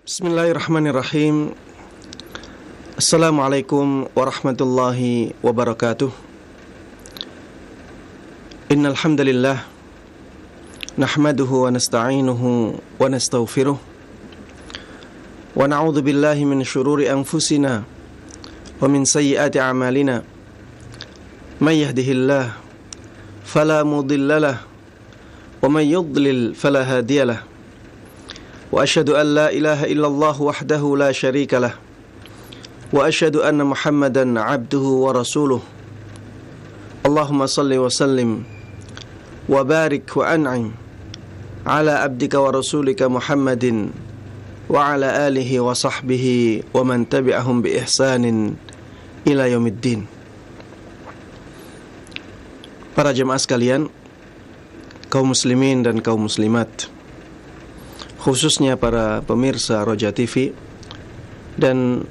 Bismillahirrahmanirrahim. Assalamualaikum warahmatullahi wabarakatuh. Innal hamdalillah nahmaduhu wa nasta'inuhu wa nastaghfiruh wa na'udzu billahi min shururi anfusina wa min sayyiati a'malina. May yahdihillahu fala mudilla lahu wa may yudlil fala hadiya lahu. Wa asyhadu an la ilaha illallah wahdahu la syarika lah. Wa asyhadu anna Muhammadan abduhu wa rasuluh. Allahumma salli wa sallim wa barik wa an'im ala abdika wa rasulika Muhammadin wa ala alihi wa sahbihi wa man tabi'ahum bi ihsanin ila yaumiddin. Para jemaah sekalian, kaum muslimin dan kaum muslimat, khususnya para pemirsa Roja TV dan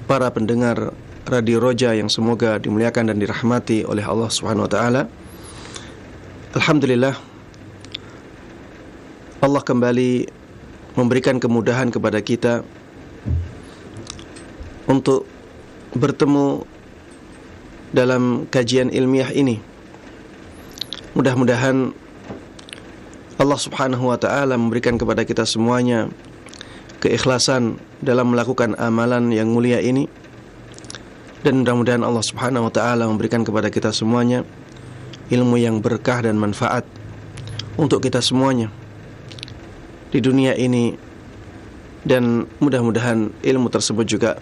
para pendengar Radio Roja yang semoga dimuliakan dan dirahmati oleh Allah Subhanahu wa taala. Alhamdulillah, Allah kembali memberikan kemudahan kepada kita untuk bertemu dalam kajian ilmiah ini. Mudah-mudahan Allah Subhanahu wa ta'ala memberikan kepada kita semuanya keikhlasan dalam melakukan amalan yang mulia ini. Dan mudah-mudahan Allah Subhanahu wa ta'ala memberikan kepada kita semuanya ilmu yang berkah dan manfaat untuk kita semuanya di dunia ini. Dan mudah-mudahan ilmu tersebut juga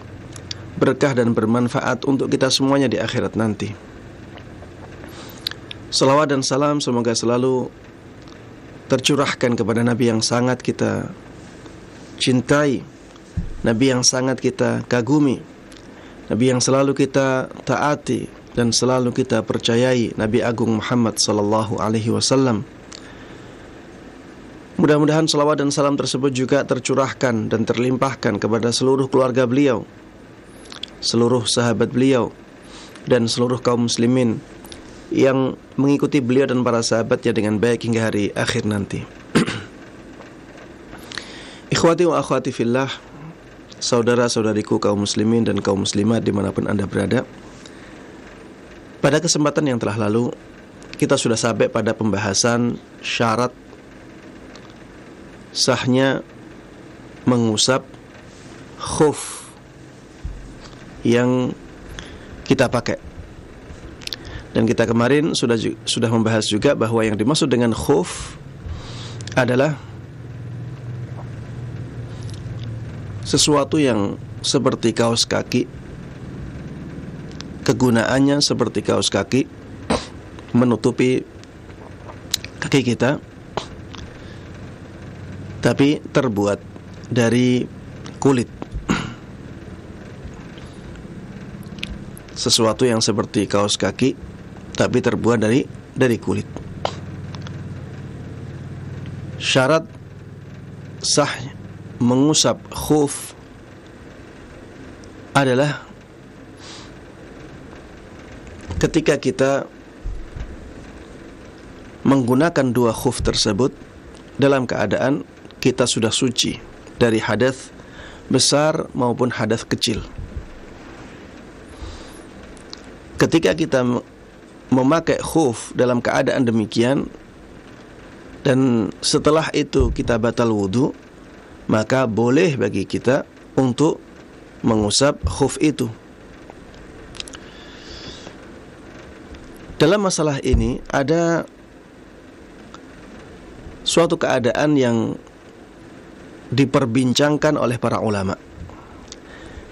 berkah dan bermanfaat untuk kita semuanya di akhirat nanti. Salawat dan salam semoga selalu tercurahkan kepada Nabi yang sangat kita cintai, Nabi yang sangat kita kagumi, Nabi yang selalu kita taati dan selalu kita percayai, Nabi Agung Muhammad sallallahu alaihi wasallam. Mudah-mudahan salawat dan salam tersebut juga tercurahkan dan terlimpahkan kepada seluruh keluarga beliau, seluruh sahabat beliau, dan seluruh kaum muslimin yang mengikuti beliau dan para sahabatnya dengan baik hingga hari akhir nanti. Ikhwati wa akhwati fillah, saudara-saudariku kaum muslimin dan kaum muslimat dimanapun Anda berada. Pada kesempatan yang telah lalu, kita sudah sampai pada pembahasan syarat sahnya mengusap khuf yang kita pakai. Dan kita kemarin sudah membahas juga bahwa yang dimaksud dengan khuf adalah sesuatu yang seperti kaos kaki, kegunaannya seperti kaos kaki, menutupi kaki kita, tapi terbuat dari kulit. Sesuatu yang seperti kaos kaki tapi terbuat dari kulit. Syarat sah mengusap khuf adalah ketika kita menggunakan dua khuf tersebut dalam keadaan kita sudah suci dari hadas besar maupun hadas kecil. Ketika kita memakai khuf dalam keadaan demikian dan setelah itu kita batal wudu, maka boleh bagi kita untuk mengusap khuf itu. Dalam masalah ini ada suatu keadaan yang diperbincangkan oleh para ulama,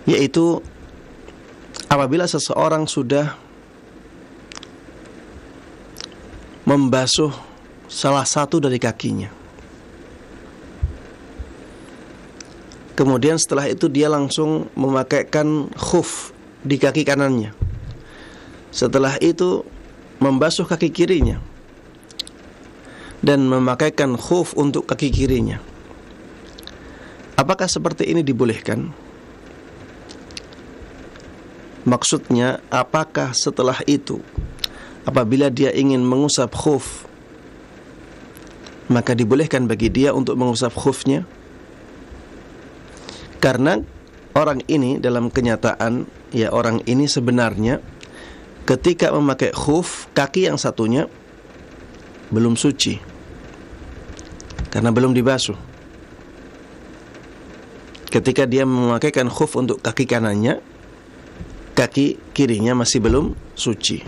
yaitu apabila seseorang sudah membasuh salah satu dari kakinya, kemudian setelah itu dia langsung memakaikan khuf di kaki kanannya, setelah itu membasuh kaki kirinya dan memakaikan khuf untuk kaki kirinya. Apakah seperti ini dibolehkan? Maksudnya, apakah setelah itu apabila dia ingin mengusap khuf, maka dibolehkan bagi dia untuk mengusap khufnya? Karena orang ini dalam kenyataan, ya orang ini sebenarnya ketika memakai khuf, kaki yang satunya belum suci karena belum dibasuh. Ketika dia memakaikan khuf untuk kaki kanannya, kaki kirinya masih belum suci.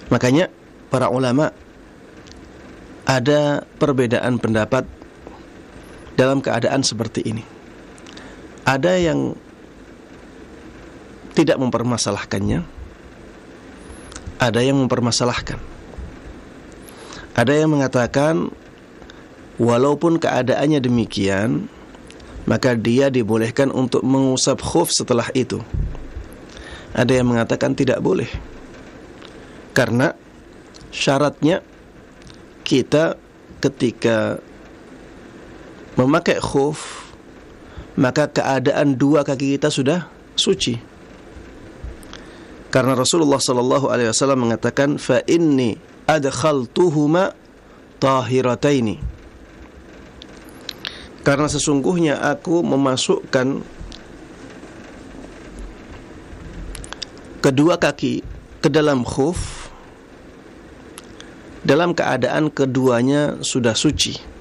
Makanya para ulama ada perbedaan pendapat dalam keadaan seperti ini. Ada yang tidak mempermasalahkannya, ada yang mempermasalahkan. Ada yang mengatakan walaupun keadaannya demikian, maka dia dibolehkan untuk mengusap khuf setelah itu. Ada yang mengatakan tidak boleh, karena syaratnya kita ketika memakai khuf, maka keadaan dua kaki kita sudah suci. Karena Rasulullah sallallahu alaihi wasallam mengatakan, "Fa inni adkhaltuhuma tahirataini." Karena sesungguhnya aku memasukkan kedua kaki ke dalam khuf dalam keadaan keduanya sudah suci.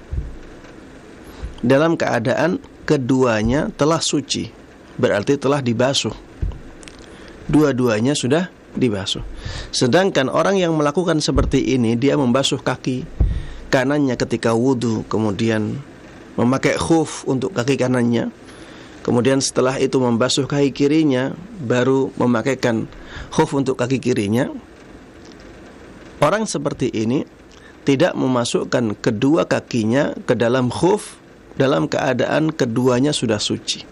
Dalam keadaan keduanya telah suci, berarti telah dibasuh. Dua-duanya sudah dibasuh. Sedangkan orang yang melakukan seperti ini, dia membasuh kaki kanannya ketika wudu, kemudian memakai khuf untuk kaki kanannya, kemudian setelah itu membasuh kaki kirinya, baru memakaikan khuf untuk kaki kirinya. Orang seperti ini tidak memasukkan kedua kakinya ke dalam khuf dalam keadaan keduanya sudah suci,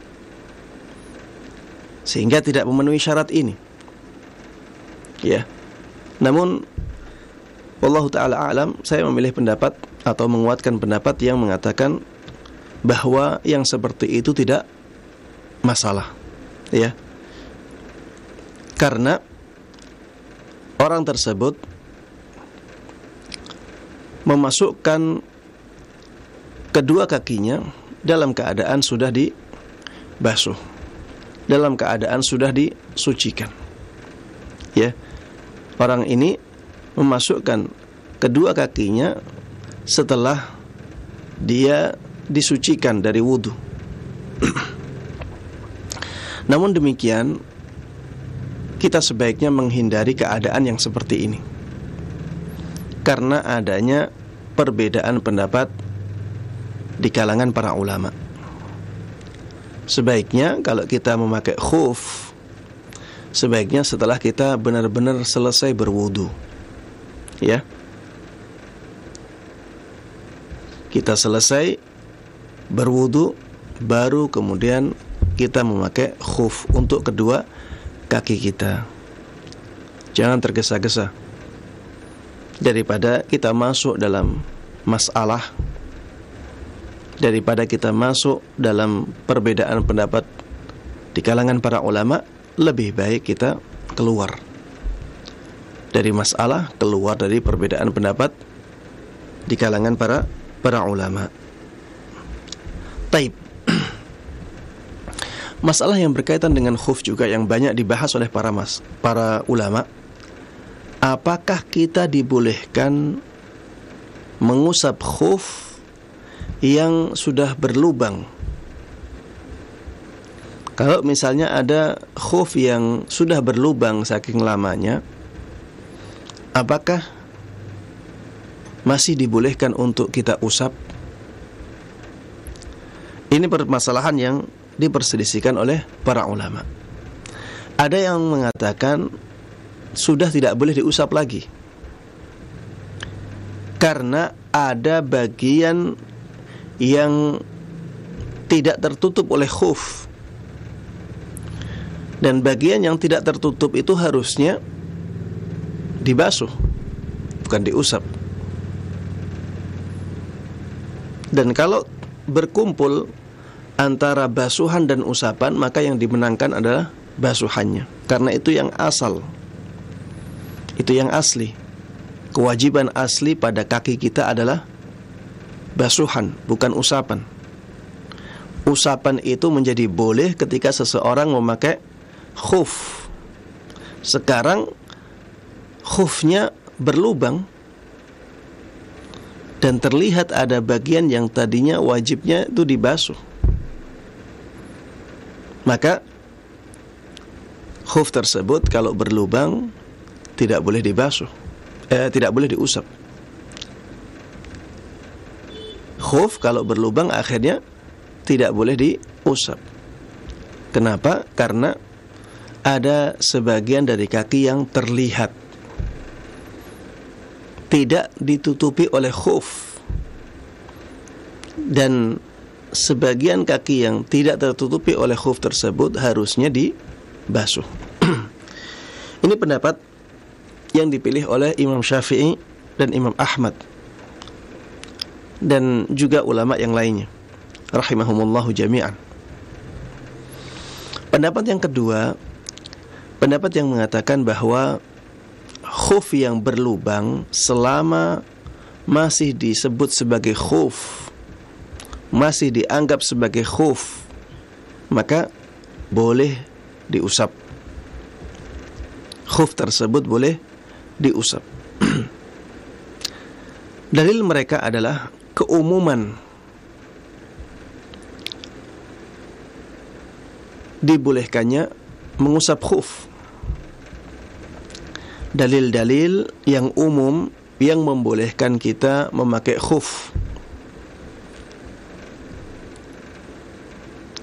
sehingga tidak memenuhi syarat ini. Ya. Namun wallahu taala alam, saya memilih pendapat atau menguatkan pendapat yang mengatakan bahwa yang seperti itu tidak masalah, ya. Karena orang tersebut memasukkan kedua kakinya dalam keadaan sudah dibasuh, dalam keadaan sudah disucikan. Ya. Orang ini memasukkan kedua kakinya setelah dia disucikan dari wudu. Namun demikian, kita sebaiknya menghindari keadaan yang seperti ini, karena adanya perbedaan pendapat di kalangan para ulama. Sebaiknya kalau kita memakai khuf, sebaiknya setelah kita benar-benar selesai berwudu. Ya. Kita selesai berwudu, baru kemudian kita memakai khuf untuk kedua kaki kita. Jangan tergesa-gesa. Daripada kita masuk dalam masalah, daripada kita masuk dalam perbedaan pendapat di kalangan para ulama, lebih baik kita keluar dari masalah, keluar dari perbedaan pendapat di kalangan para ulama. Taib. Masalah yang berkaitan dengan khuf juga yang banyak dibahas oleh para ulama. Apakah kita dibolehkan mengusap khuf yang sudah berlubang? Kalau misalnya ada khuf yang sudah berlubang saking lamanya, apakah masih dibolehkan untuk kita usap? Ini permasalahan yang diperselisihkan oleh para ulama. Ada yang mengatakan sudah tidak boleh diusap lagi, karena ada bagian yang tidak tertutup oleh khuf, dan bagian yang tidak tertutup itu harusnya dibasuh, bukan diusap. Dan kalau berkumpul antara basuhan dan usapan, maka yang dimenangkan adalah basuhannya, karena itu yang asal, itu yang asli. Kewajiban asli pada kaki kita adalah basuhan, bukan usapan. Usapan itu menjadi boleh ketika seseorang memakai khuf. Sekarang khufnya berlubang dan terlihat ada bagian yang tadinya wajibnya itu dibasuh, maka khuf tersebut kalau berlubang tidak boleh dibasuh, tidak boleh diusap. Khuf kalau berlubang akhirnya tidak boleh diusap. Kenapa? Karena ada sebagian dari kaki yang terlihat tidak ditutupi oleh khuf, dan sebagian kaki yang tidak tertutupi oleh khuf tersebut harusnya dibasuh. Ini pendapat yang dipilih oleh Imam Syafi'i dan Imam Ahmad dan juga ulama yang lainnya rahimahumullahu jami'an. Pendapat yang kedua, pendapat yang mengatakan bahwa khuf yang berlubang selama masih disebut sebagai khuf, masih dianggap sebagai khuf, maka boleh diusap. Khuf tersebut boleh diusap. Dalil mereka adalah keumuman dibolehkannya mengusap khuf. Dalil-dalil yang umum yang membolehkan kita memakai khuf.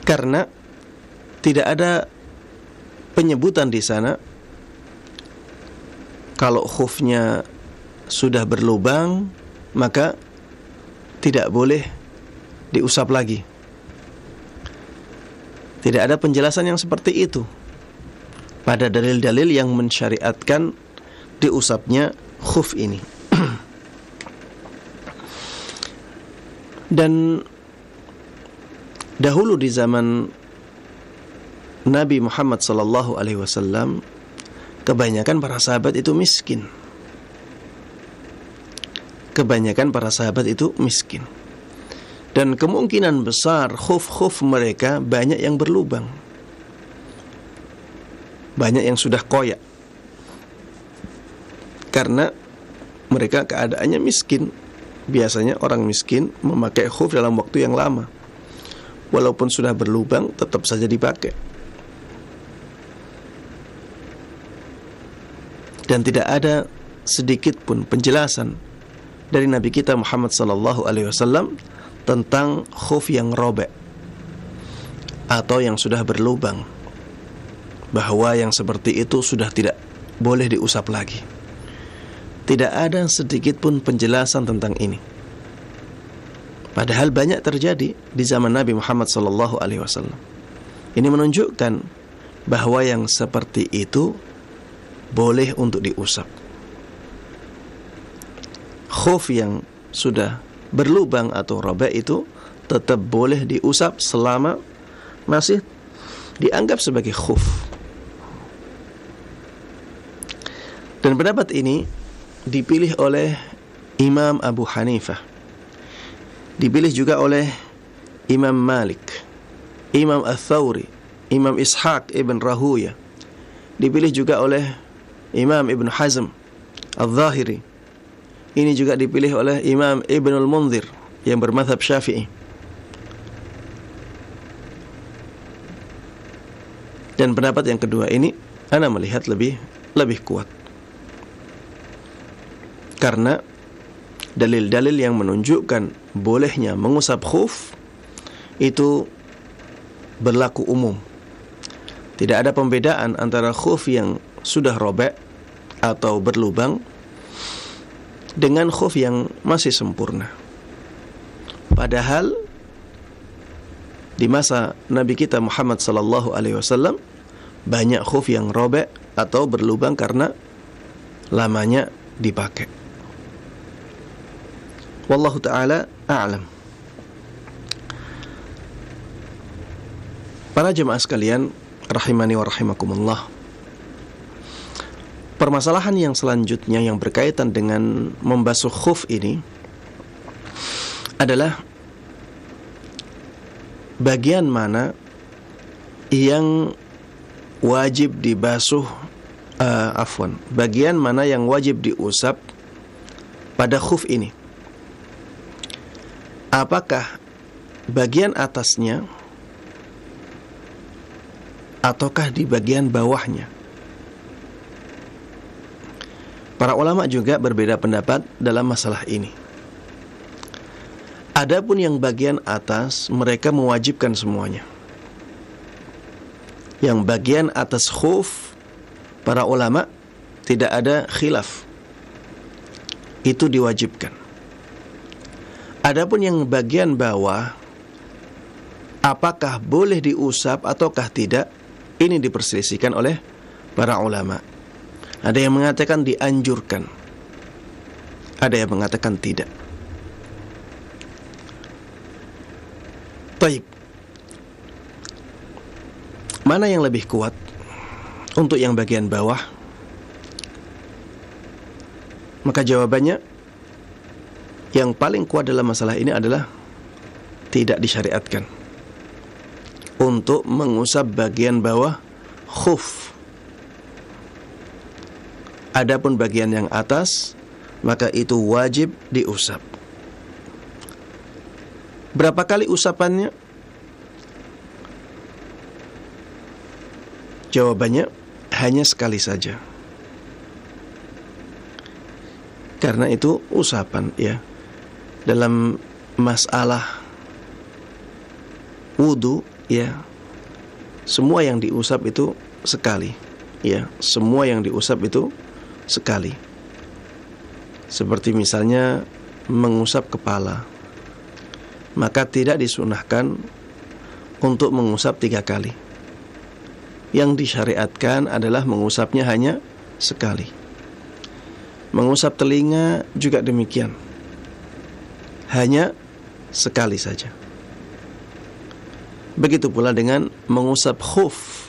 Karena tidak ada penyebutan di sana kalau khufnya sudah berlubang maka tidak boleh diusap lagi. Tidak ada penjelasan yang seperti itu pada dalil-dalil yang mensyariatkan diusapnya khuf ini. Dan dahulu di zaman Nabi Muhammad sallallahu alaihi wasallam, kebanyakan para sahabat itu miskin. Kebanyakan para sahabat itu miskin. Dan kemungkinan besar khuf-khuf mereka banyak yang berlubang, banyak yang sudah koyak, karena mereka keadaannya miskin. Biasanya orang miskin memakai khuf dalam waktu yang lama, walaupun sudah berlubang tetap saja dipakai. Dan tidak ada sedikit pun penjelasan dari Nabi kita Muhammad sallallahu alaihi wasallam tentang khuf yang robek atau yang sudah berlubang, bahwa yang seperti itu sudah tidak boleh diusap lagi. Tidak ada sedikit pun penjelasan tentang ini. Padahal banyak terjadi di zaman Nabi Muhammad sallallahu alaihi wasallam. Ini menunjukkan bahwa yang seperti itu boleh untuk diusap. Khuf yang sudah berlubang atau robek itu tetap boleh diusap selama masih dianggap sebagai khuf. Dan pendapat ini dipilih oleh Imam Abu Hanifah, dipilih juga oleh Imam Malik, Imam Ats-Tsauri, Imam Ishaq ibn Rahuya, dipilih juga oleh Imam Ibn Hazm Al-Zahiri. Ini juga dipilih oleh Imam Ibn Al-Munzir yang bermadzhab Syafi'i. Dan pendapat yang kedua ini ana melihat lebih kuat, karena dalil-dalil yang menunjukkan bolehnya mengusap khuf itu berlaku umum. Tidak ada pembedaan antara khuf yang sudah robek atau berlubang dengan khuf yang masih sempurna. Padahal di masa Nabi kita Muhammad sallallahu alaihi wasallam banyak khuf yang robek atau berlubang karena lamanya dipakai. Wallahu ta'ala a'lam. Para jemaah sekalian rahimani wa rahimakumullah, permasalahan yang selanjutnya yang berkaitan dengan membasuh khuf ini adalah bagian mana yang wajib dibasuh, bagian mana yang wajib diusap pada khuf ini. Apakah bagian atasnya ataukah di bagian bawahnya? Para ulama juga berbeda pendapat dalam masalah ini. Adapun yang bagian atas, mereka mewajibkan semuanya. Yang bagian atas khuf, para ulama tidak ada khilaf, itu diwajibkan. Adapun yang bagian bawah, apakah boleh diusap ataukah tidak, ini diperselisihkan oleh para ulama. Ada yang mengatakan dianjurkan, ada yang mengatakan tidak. Baik, mana yang lebih kuat untuk yang bagian bawah? Maka jawabannya, yang paling kuat dalam masalah ini adalah tidak disyariatkan untuk mengusap bagian bawah khuf. Adapun bagian yang atas, maka itu wajib diusap. Berapa kali usapannya? Jawabannya hanya sekali saja. Karena itu usapan, ya. Dalam masalah wudu, ya, semua yang diusap itu sekali, ya. Semua yang diusap itu sekali. Seperti misalnya mengusap kepala, maka tidak disunahkan untuk mengusap 3 kali. Yang disyariatkan adalah mengusapnya hanya sekali. Mengusap telinga juga demikian, hanya sekali saja. Begitu pula dengan mengusap khuf,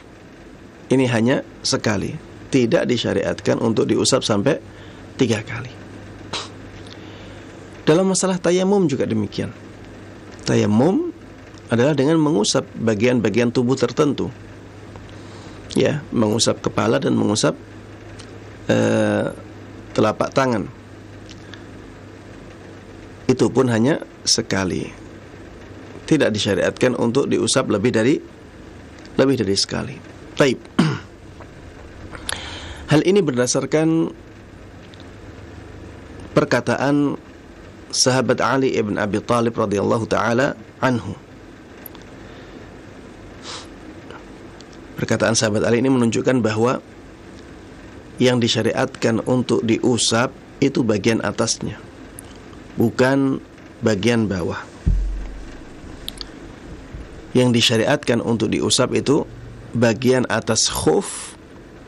ini hanya sekali, tidak disyariatkan untuk diusap sampai 3 kali. Dalam masalah tayamum juga demikian. Tayamum adalah dengan mengusap bagian-bagian tubuh tertentu, ya, mengusap kepala dan mengusap telapak tangan. Itu pun hanya sekali, tidak disyariatkan untuk diusap lebih dari sekali. Baik. Hal ini berdasarkan perkataan sahabat Ali ibn Abi Thalib radhiyallahu taala anhu. Perkataan sahabat Ali ini menunjukkan bahwa yang disyariatkan untuk diusap itu bagian atasnya, bukan bagian bawah. Yang disyariatkan untuk diusap itu bagian atas khuf,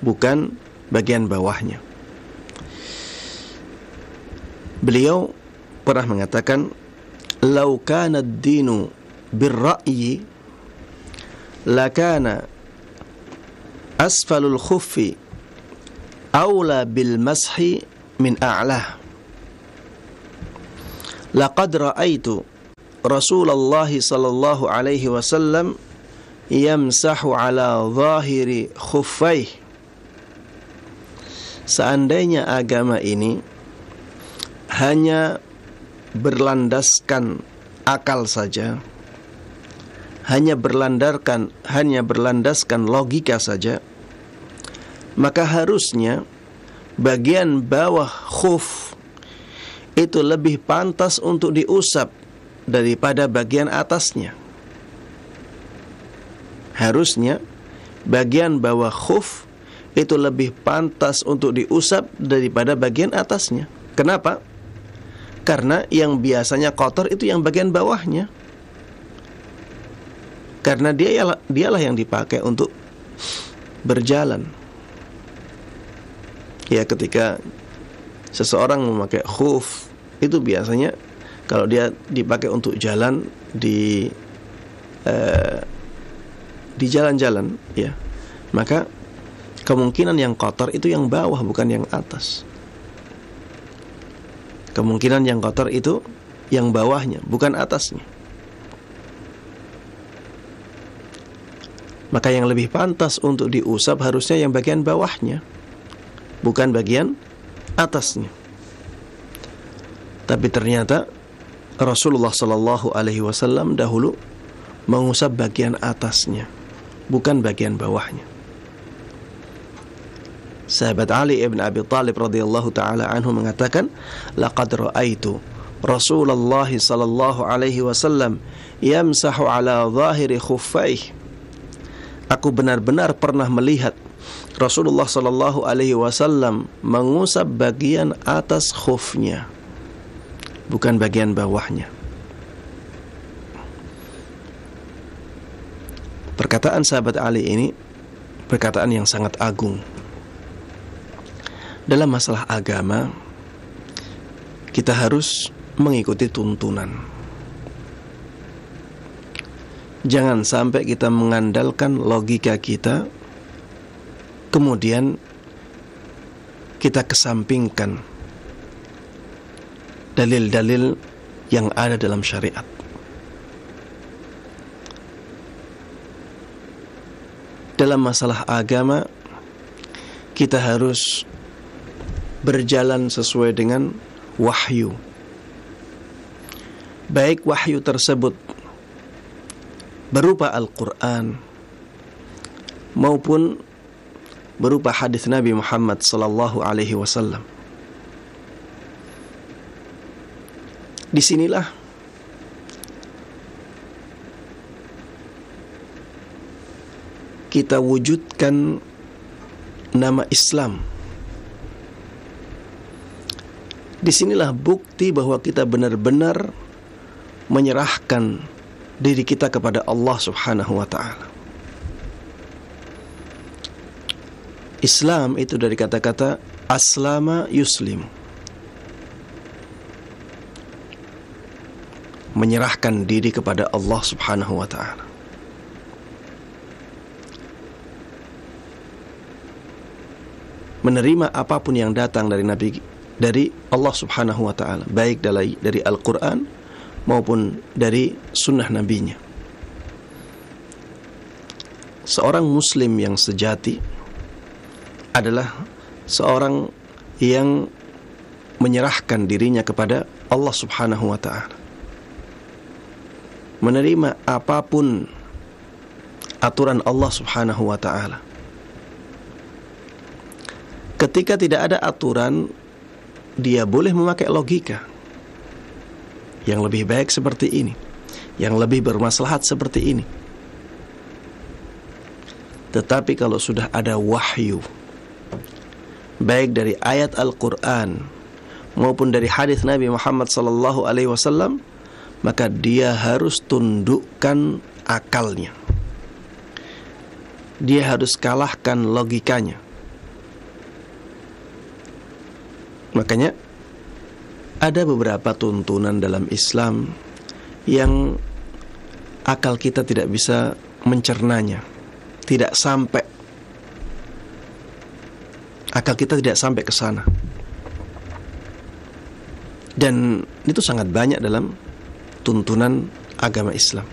bukan bagian bawahnya. Beliau pernah mengatakan, "Lau kana ad-dinu bir-ra'yi lakana asfalul khuffi aula bil mashi min a'lah. Laqad ra'aitu Rasulullah sallallahu alaihi wasallam yamsahu ala zahiri khuffaih." Seandainya agama ini hanya berlandaskan akal saja, hanya berlandaskan logika saja, maka harusnya bagian bawah khuf itu lebih pantas untuk diusap daripada bagian atasnya. Harusnya bagian bawah khuf itu lebih pantas untuk diusap daripada bagian atasnya. Kenapa? Karena yang biasanya kotor itu yang bagian bawahnya. Karena dialah yang dipakai untuk berjalan. Ya, ketika seseorang memakai khuf, itu biasanya kalau dia dipakai untuk jalan di jalan-jalan, ya, maka kemungkinan yang kotor itu yang bawah, bukan yang atas. Kemungkinan yang kotor itu yang bawahnya, bukan atasnya. Maka yang lebih pantas untuk diusap harusnya yang bagian bawahnya, bukan bagian atasnya. Tapi ternyata Rasulullah Sallallahu Alaihi Wasallam dahulu mengusap bagian atasnya, bukan bagian bawahnya. Sahabat Ali ibn Abi Thalib radhiyallahu taala anhu mengatakan, "Laqad ra'aitu Rasulullah sallallahu alaihi wasallam yamsahu ala zahiri khuffaihi." Aku benar-benar pernah melihat Rasulullah sallallahu alaihi wasallam mengusap bagian atas khufnya, bukan bagian bawahnya. Perkataan sahabat Ali ini perkataan yang sangat agung. Dalam masalah agama, kita harus mengikuti tuntunan. Jangan sampai kita mengandalkan logika kita, kemudian kita kesampingkan dalil-dalil yang ada dalam syariat. Dalam masalah agama, kita harus berjalan sesuai dengan wahyu. Baik wahyu tersebut berupa Al-Quran maupun berupa hadis Nabi Muhammad sallallahu alaihi wasallam. Disinilah kita wujudkan nama Islam. Disinilah bukti bahwa kita benar-benar menyerahkan diri kita kepada Allah Subhanahu wa ta'ala. Islam itu dari kata-kata aslama yuslim, menyerahkan diri kepada Allah Subhanahu wa ta'ala. Menerima apapun yang datang dari Allah Subhanahu wa ta'ala, baik dari Al-Quran maupun dari sunnah nabinya. Seorang muslim yang sejati adalah seorang yang menyerahkan dirinya kepada Allah Subhanahu wa ta'ala, menerima apapun aturan Allah Subhanahu wa ta'ala. Ketika tidak ada aturan, dia boleh memakai logika. Yang lebih baik seperti ini, yang lebih bermaslahat seperti ini. Tetapi kalau sudah ada wahyu, baik dari ayat Al-Quran maupun dari hadis Nabi Muhammad sallallahu alaihi wasallam, maka dia harus tundukkan akalnya. Dia harus kalahkan logikanya. Makanya ada beberapa tuntunan dalam Islam yang akal kita tidak bisa mencernanya, tidak sampai, akal kita tidak sampai ke sana. Dan itu sangat banyak dalam tuntunan agama Islam.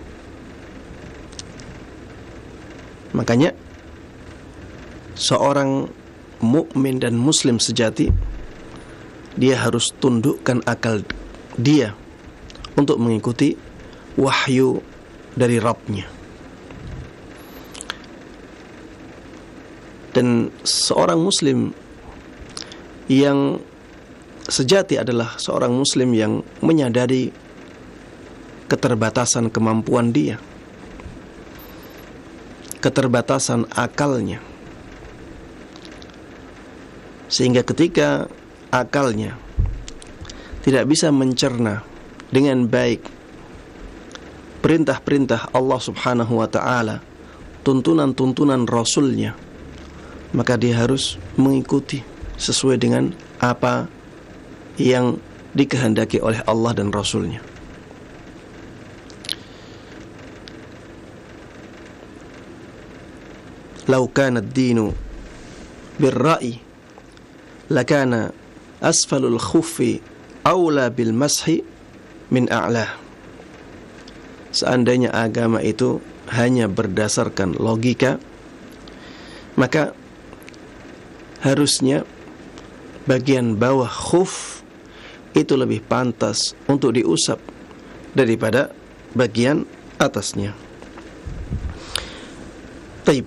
Makanya seorang mukmin dan muslim sejati, dia harus tundukkan akal dia untuk mengikuti wahyu dari Rabb-Nya. Dan seorang muslim yang sejati adalah seorang muslim yang menyadari keterbatasan kemampuan dia, keterbatasan akalnya, sehingga ketika akalnya tidak bisa mencerna dengan baik perintah-perintah Allah Subhanahu wa ta'ala, tuntunan-tuntunan Rasulnya, maka dia harus mengikuti sesuai dengan apa yang dikehendaki oleh Allah dan Rasulnya. Lau kana ad-dinu bir-ra'i lakana asfalul khuffi aula bil mashi min a'la. Seandainya agama itu hanya berdasarkan logika, maka harusnya bagian bawah khuf itu lebih pantas untuk diusap daripada bagian atasnya. Taib.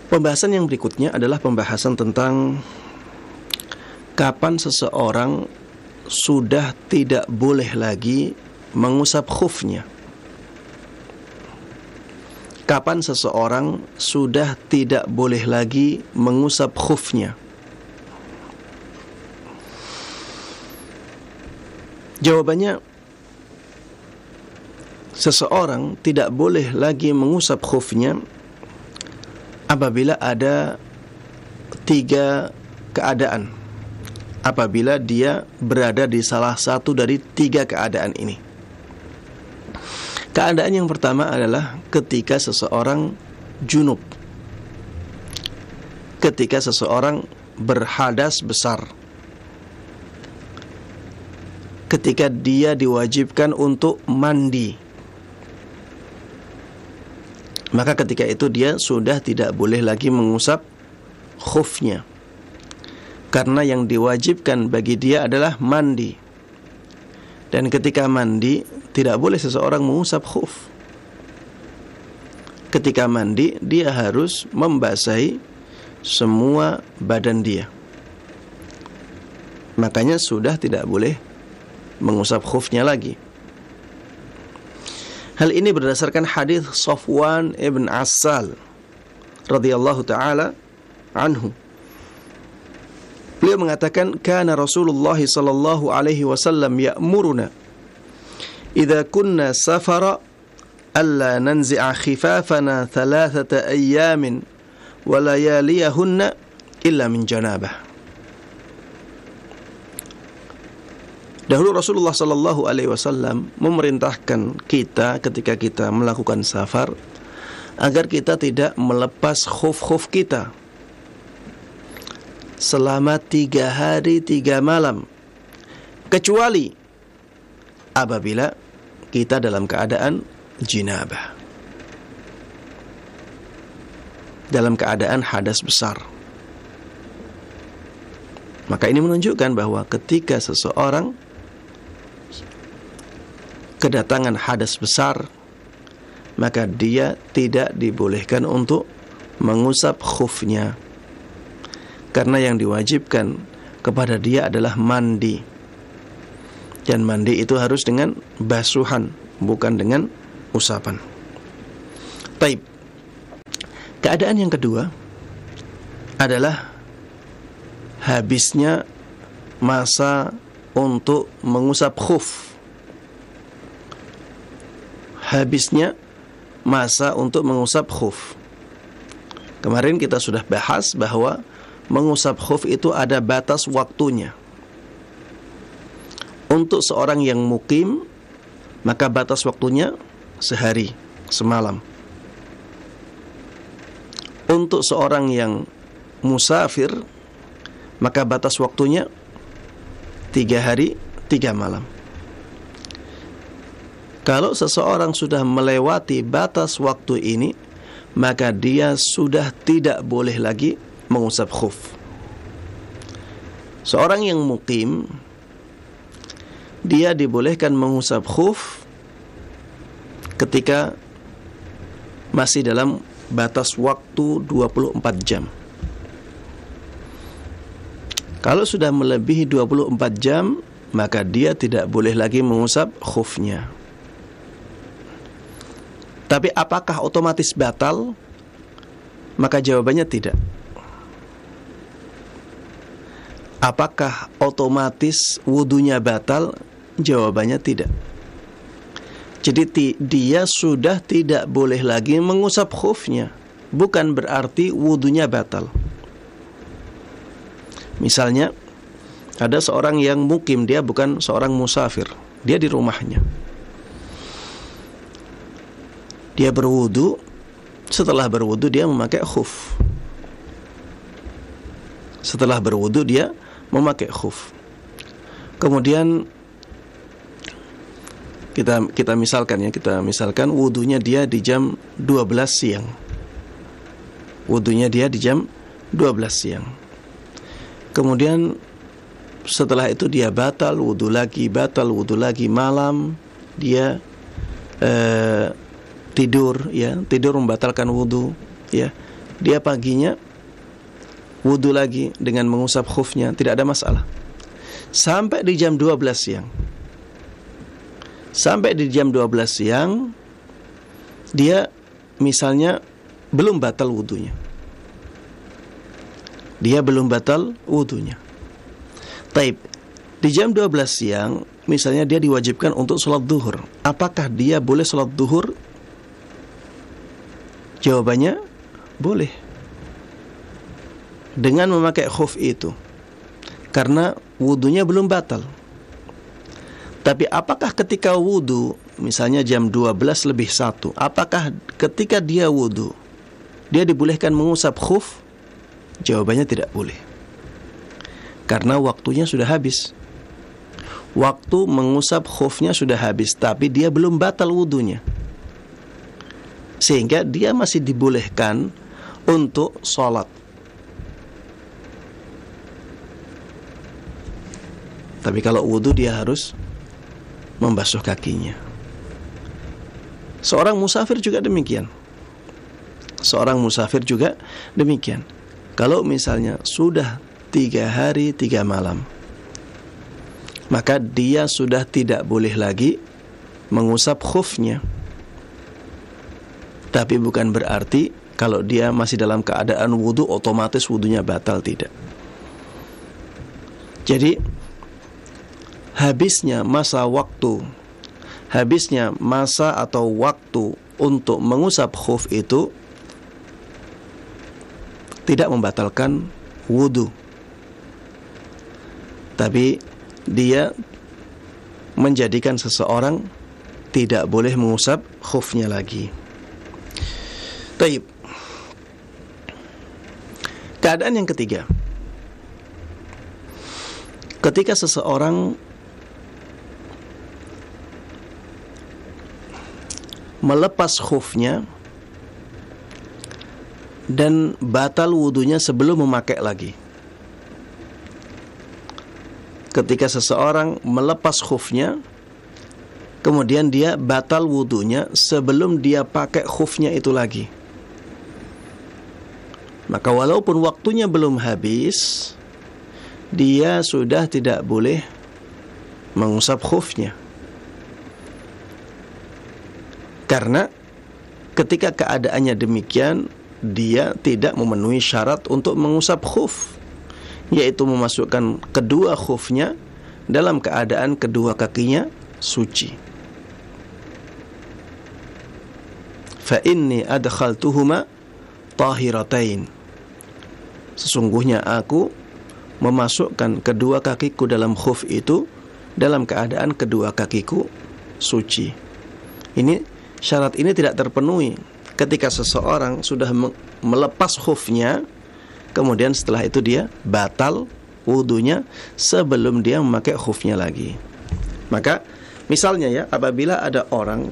Pembahasan yang berikutnya adalah pembahasan tentang kapan seseorang sudah tidak boleh lagi mengusap khufnya. Kapan seseorang sudah tidak boleh lagi mengusap khufnya? Jawabannya, seseorang tidak boleh lagi mengusap khufnya apabila ada 3 keadaan. Apabila dia berada di salah satu dari 3 keadaan ini. Keadaan yang pertama adalah ketika seseorang junub, ketika seseorang berhadas besar, ketika dia diwajibkan untuk mandi, maka ketika itu dia sudah tidak boleh lagi mengusap khufnya, karena yang diwajibkan bagi dia adalah mandi. Dan ketika mandi, tidak boleh seseorang mengusap khuf. Ketika mandi, dia harus membasahi semua badan dia. Makanya sudah tidak boleh mengusap khufnya lagi. Hal ini berdasarkan hadis Safwan ibn Assal radhiyallahu taala anhu. Beliau mengatakan, kana Rasulullah sallallahu alaihi wasallam ya'muruna idza kunna safara alla nanzi'a khifafana 3 ayyamin wa layaliyahunna illa min janabah. Dahulu Rasulullah sallallahu alaihi wasallam memerintahkan kita ketika kita melakukan safar agar kita tidak melepas khuf-khuf kita selama 3 hari 3 malam, kecuali apabila kita dalam keadaan jinabah, dalam keadaan hadas besar. Maka ini menunjukkan bahwa ketika seseorang kedatangan hadas besar, maka dia tidak dibolehkan untuk mengusap khufnya, karena yang diwajibkan kepada dia adalah mandi. Dan mandi itu harus dengan basuhan, bukan dengan usapan. Taib. Keadaan yang kedua adalah habisnya masa untuk mengusap khuf. Habisnya masa untuk mengusap khuf. Kemarin kita sudah bahas bahwa mengusap khuf itu ada batas waktunya. Untuk seorang yang mukim, maka batas waktunya sehari, semalam. Untuk seorang yang musafir, maka batas waktunya 3 hari, 3 malam. Kalau seseorang sudah melewati batas waktu ini, maka dia sudah tidak boleh lagi mengusap khuf. Seorang yang mukim, dia dibolehkan mengusap khuf ketika masih dalam batas waktu 24 jam. Kalau sudah melebihi 24 jam, maka dia tidak boleh lagi mengusap khufnya. Tapi apakah otomatis batal? Maka jawabannya tidak. Apakah otomatis wudunya batal? Jawabannya tidak. Jadi dia sudah tidak boleh lagi mengusap khufnya. Bukan berarti wudunya batal. Misalnya, ada seorang yang mukim, dia bukan seorang musafir. Dia di rumahnya. Dia berwudu, setelah berwudu dia memakai khuf. Setelah berwudu dia memakai khuf. Kemudian kita misalkan wudunya dia di jam 12 siang. Wudunya dia di jam 12 siang. Kemudian setelah itu dia batal wudu lagi, malam dia tidur membatalkan wudu, ya. Dia paginya wudu lagi dengan mengusap khufnya, tidak ada masalah. Sampai di jam 12 siang. Sampai di jam 12 siang dia misalnya belum batal wudunya. Taib, di jam 12 siang misalnya dia diwajibkan untuk sholat duhur. Apakah dia boleh sholat duhur? Jawabannya boleh, dengan memakai khuf itu, karena wudunya belum batal. Tapi apakah ketika wudu, misalnya jam 12:01, apakah ketika dia wudu dia dibolehkan mengusap khuf? Jawabannya tidak boleh, karena waktunya sudah habis. Waktu mengusap khufnya sudah habis, tapi dia belum batal wudunya, sehingga dia masih dibolehkan untuk sholat. Tapi kalau wudu dia harus membasuh kakinya. Seorang musafir juga demikian. Kalau misalnya sudah 3 hari 3 malam, maka dia sudah tidak boleh lagi mengusap khufnya. Tapi bukan berarti kalau dia masih dalam keadaan wudu otomatis wudunya batal, tidak. Jadi habisnya masa atau waktu untuk mengusap khuf itu tidak membatalkan wudu, tapi dia menjadikan seseorang tidak boleh mengusap khufnya lagi. Taib. Keadaan yang ketiga, ketika seseorang melepas khufnya dan batal wudunya sebelum memakai lagi. Ketika seseorang melepas khufnya, kemudian dia batal wudunya sebelum dia pakai khufnya itu lagi, maka walaupun waktunya belum habis, dia sudah tidak boleh mengusap khufnya. Karena ketika keadaannya demikian, dia tidak memenuhi syarat untuk mengusap khuf, yaitu memasukkan kedua khufnya dalam keadaan kedua kakinya suci. Fa inni adkhaltuhuma tahiratain. Sesungguhnya aku memasukkan kedua kakiku dalam khuf itu dalam keadaan kedua kakiku suci. Syarat ini tidak terpenuhi ketika seseorang sudah melepas khufnya, kemudian setelah itu dia batal wudunya sebelum dia memakai khufnya lagi. Maka misalnya ya, apabila ada orang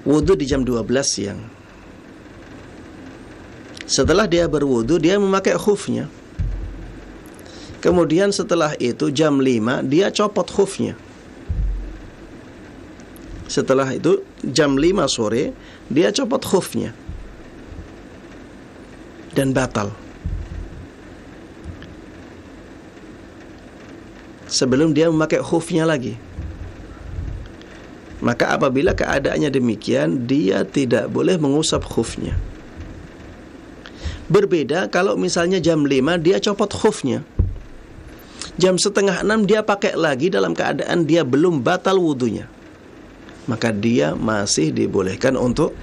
wudu di jam 12 siang, setelah dia berwudu dia memakai khufnya, kemudian setelah itu jam 5 dia copot khufnya. Setelah itu jam 5 sore dia copot khufnya dan batal sebelum dia memakai khufnya lagi. Maka apabila keadaannya demikian, dia tidak boleh mengusap khufnya. Berbeda kalau misalnya jam 5 dia copot khufnya, jam 5:30 dia pakai lagi dalam keadaan dia belum batal wudunya, maka dia masih dibolehkan untuk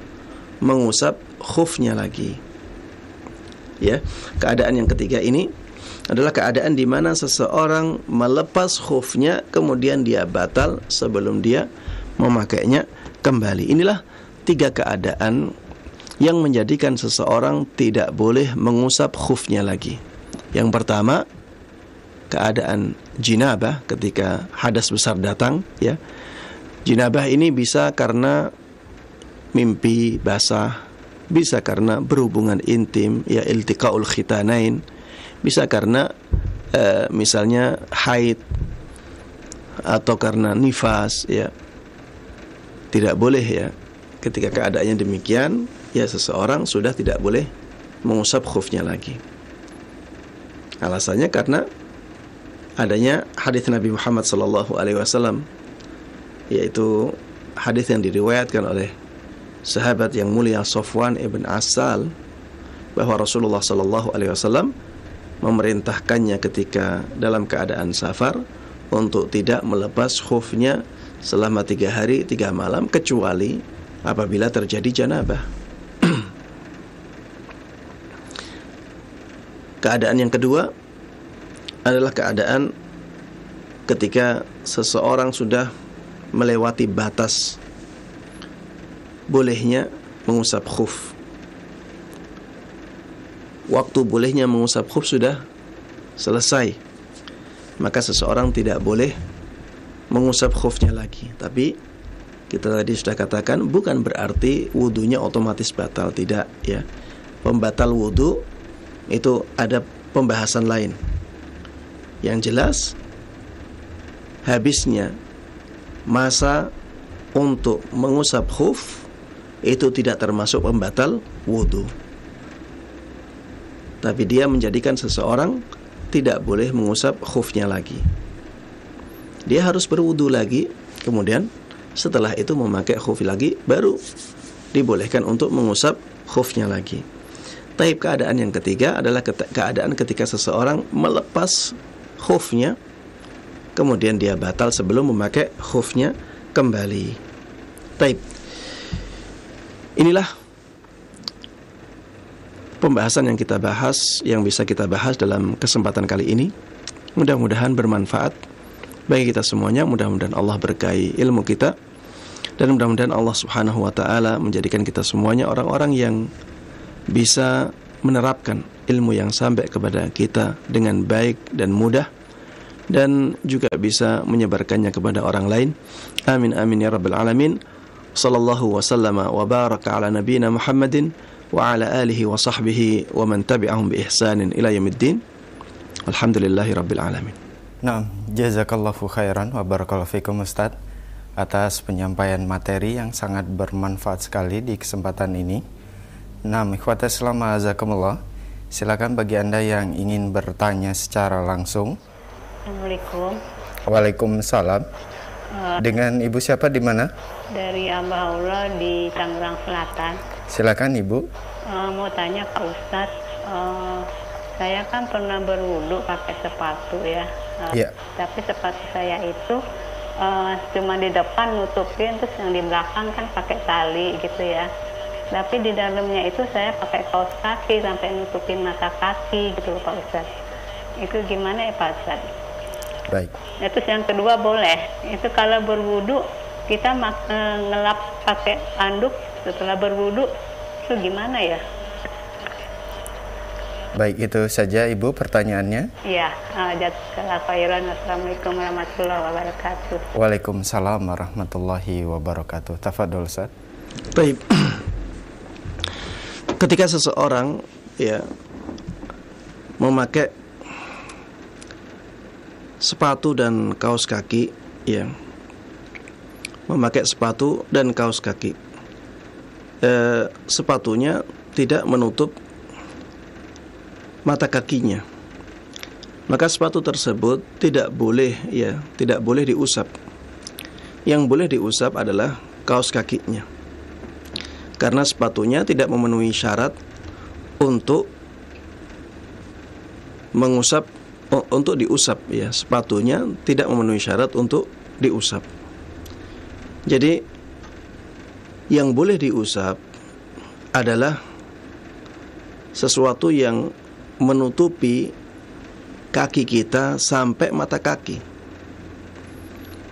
mengusap khufnya lagi. Ya, keadaan yang ketiga ini adalah keadaan di mana seseorang melepas khufnya kemudian dia batal sebelum dia memakainya kembali. Inilah 3 keadaan yang menjadikan seseorang tidak boleh mengusap khufnya lagi. Yang pertama, keadaan jinabah, ketika hadas besar datang, ya. Jinabah ini bisa karena mimpi basah, bisa karena berhubungan intim, ya, iltiqaul khitanain, bisa karena misalnya haid, atau karena nifas, ya. Tidak boleh, ya, ketika keadaannya demikian, ya, seseorang sudah tidak boleh mengusap khufnya lagi. Alasannya karena adanya hadis Nabi Muhammad SAW, yaitu hadis yang diriwayatkan oleh sahabat yang mulia Safwan ibn Asal, bahwa Rasulullah SAW memerintahkannya ketika dalam keadaan safar untuk tidak melepas khufnya selama 3 hari 3 malam kecuali apabila terjadi janabah. Keadaan yang kedua adalah keadaan ketika seseorang sudah melewati batas bolehnya mengusap khuf. Waktu bolehnya mengusap khuf sudah selesai, maka seseorang tidak boleh mengusap khufnya lagi. Tapi kita tadi sudah katakan bukan berarti wudunya otomatis batal, tidak, ya. Pembatal wudu itu ada pembahasan lain. Yang jelas, habisnya masa untuk mengusap khuf itu tidak termasuk pembatal wudu. Tapi dia menjadikan seseorang tidak boleh mengusap khufnya lagi. Dia harus berwudu lagi, kemudian setelah itu memakai khuf lagi, baru dibolehkan untuk mengusap khufnya lagi. Tapi keadaan yang ketiga adalah keadaan ketika seseorang melepas khufnya, kemudian dia batal sebelum memakai khufnya kembali. Taib. Inilah pembahasan yang kita bahas, yang bisa kita bahas dalam kesempatan kali ini. Mudah-mudahan bermanfaat bagi kita semuanya. Mudah-mudahan Allah berkahi ilmu kita, dan mudah-mudahan Allah Subhanahu wa taala menjadikan kita semuanya orang-orang yang bisa menerapkan ilmu yang sampai kepada kita dengan baik dan mudah, dan juga bisa menyebarkannya kepada orang lain. Amin amin ya rabbal alamin. Sallallahu wasallama wa baraka ala nabiyyina Muhammadin wa ala alihi wa sahbihi wa man tabi'ahum bi ihsanin ila yaumiddin. Alhamdulillahi rabbil alamin. Nah, jazakallahu khairan wa barakallahu fikum Ustaz atas penyampaian materi yang sangat bermanfaat sekali di kesempatan ini. Nah, ikhwata Islam azakumullah, silakan bagi Anda yang ingin bertanya secara langsung. Assalamualaikum. Waalaikumsalam. Dengan Ibu siapa di mana? Dari Amba Allah di Tangerang Selatan. Silakan Ibu. Mau tanya Pak Ustadz, saya kan pernah berwudu pakai sepatu, ya. Ya. Tapi sepatu saya itu cuma di depan nutupin, terus yang di belakang kan pakai tali gitu, ya. Tapi di dalamnya itu saya pakai kaos kaki sampai nutupin mata kaki gitu Pak Ustadz. Itu gimana ya Pak Ustadz? Baik. Nah, terus yang kedua boleh, itu kalau berwudu kita ngelap pakai anduk setelah berwudu, itu gimana ya? Baik, itu saja Ibu pertanyaannya. Iya, jazakallahu khairan. Assalamualaikum warahmatullahi wabarakatuh. Waalaikumsalam warahmatullahi wabarakatuh. Tafadhol Ustaz. Baik. Ketika seseorang, ya, memakai sepatu dan kaos kaki, ya, memakai sepatu dan kaos kaki, sepatunya tidak menutup mata kakinya, maka sepatu tersebut tidak boleh, ya, tidak boleh diusap. Yang boleh diusap adalah kaos kakinya, karena sepatunya tidak memenuhi syarat untuk mengusap, untuk diusap, ya. Sepatunya tidak memenuhi syarat untuk diusap. Jadi yang boleh diusap adalah sesuatu yang menutupi kaki kita sampai mata kaki.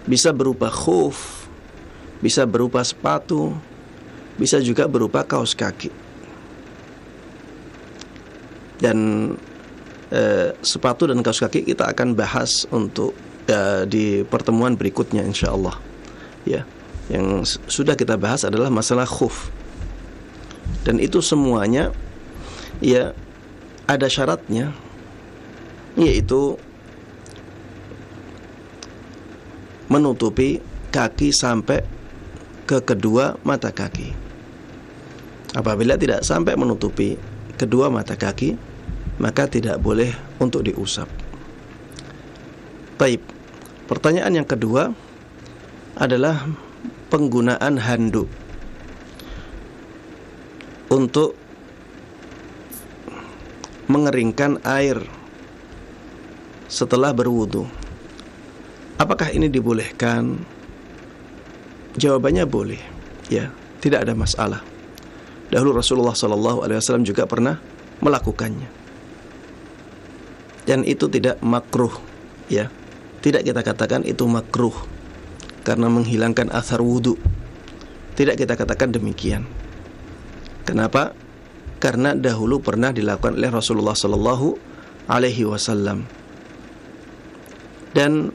Bisa berupa khuf, bisa berupa sepatu, bisa juga berupa kaos kaki. Dan sepatu dan kaos kaki kita akan bahas untuk di pertemuan berikutnya insyaallah. Ya, yang sudah kita bahas adalah masalah khuf. Dan itu semuanya ya ada syaratnya, yaitu menutupi kaki sampai ke kedua mata kaki. Apabila tidak sampai menutupi kedua mata kaki, maka tidak boleh untuk diusap. Baik, pertanyaan yang kedua adalah penggunaan handuk untuk mengeringkan air setelah berwudu. Apakah ini dibolehkan? Jawabannya boleh, ya, tidak ada masalah. Dahulu Rasulullah SAW juga pernah melakukannya, dan itu tidak makruh, ya, tidak kita katakan itu makruh karena menghilangkan athar wudu. Tidak kita katakan demikian. Kenapa? Karena dahulu pernah dilakukan oleh Rasulullah SAW, dan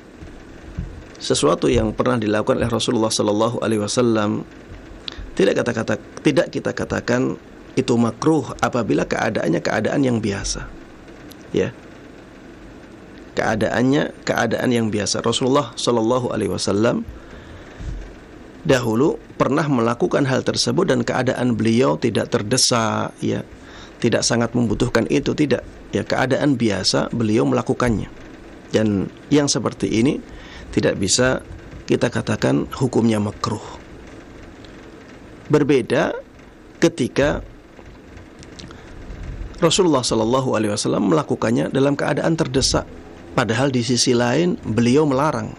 sesuatu yang pernah dilakukan oleh Rasulullah SAW tidak kita katakan itu makruh apabila keadaannya keadaan yang biasa, ya, keadaan yang biasa. Rasulullah SAW dahulu pernah melakukan hal tersebut dan keadaan beliau tidak terdesak, ya, tidak sangat membutuhkan itu, tidak, ya, keadaan biasa beliau melakukannya. Dan yang seperti ini tidak bisa kita katakan hukumnya makruh. Berbeda ketika Rasulullah SAW melakukannya dalam keadaan terdesak, padahal di sisi lain beliau melarang.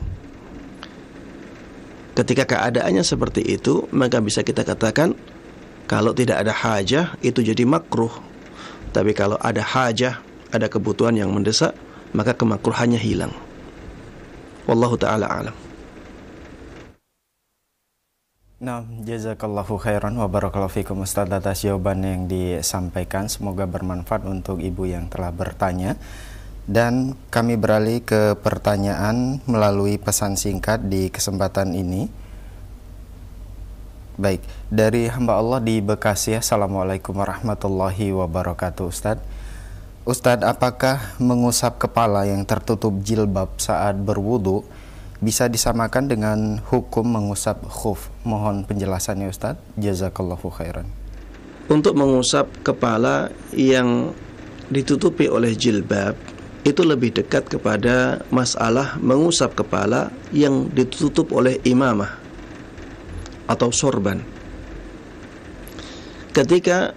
Ketika keadaannya seperti itu, maka bisa kita katakan kalau tidak ada hajah itu jadi makruh. Tapi kalau ada hajah, ada kebutuhan yang mendesak, maka kemakruhannya hilang. Wallahu ta'ala alam. Nah, jazakallahu khairan wa barakallahu fikum Ustaz atas jawaban yang disampaikan. Semoga bermanfaat untuk ibu yang telah bertanya. Dan kami beralih ke pertanyaan melalui pesan singkat di kesempatan ini. Baik, dari hamba Allah di Bekasi. Assalamualaikum warahmatullahi wabarakatuh. Ustaz, apakah mengusap kepala yang tertutup jilbab saat berwudu bisa disamakan dengan hukum mengusap khuf? Mohon penjelasannya Ustaz. Jazakallahu khairan. Untuk mengusap kepala yang ditutupi oleh jilbab itu lebih dekat kepada masalah mengusap kepala yang ditutup oleh imamah atau sorban. Ketika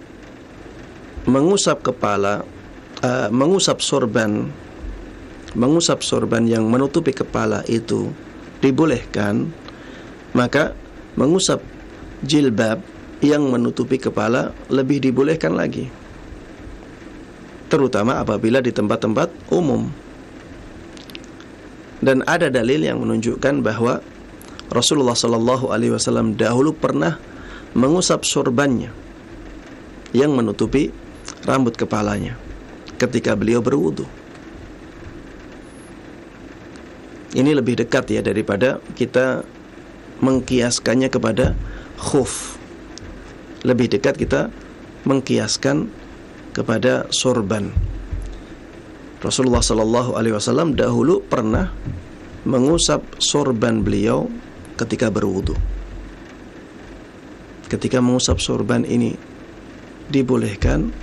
mengusap kepala, mengusap sorban yang menutupi kepala itu dibolehkan, maka mengusap jilbab yang menutupi kepala lebih dibolehkan lagi, terutama apabila di tempat-tempat umum. Dan ada dalil yang menunjukkan bahwa Rasulullah SAW dahulu pernah mengusap sorbannya yang menutupi rambut kepalanya ketika beliau berwudu. Ini lebih dekat ya daripada kita mengkiaskannya kepada khuf. Lebih dekat kita mengkiaskan kepada sorban. Rasulullah SAW dahulu pernah mengusap sorban beliau ketika berwudu. Ketika mengusap sorban ini dibolehkan,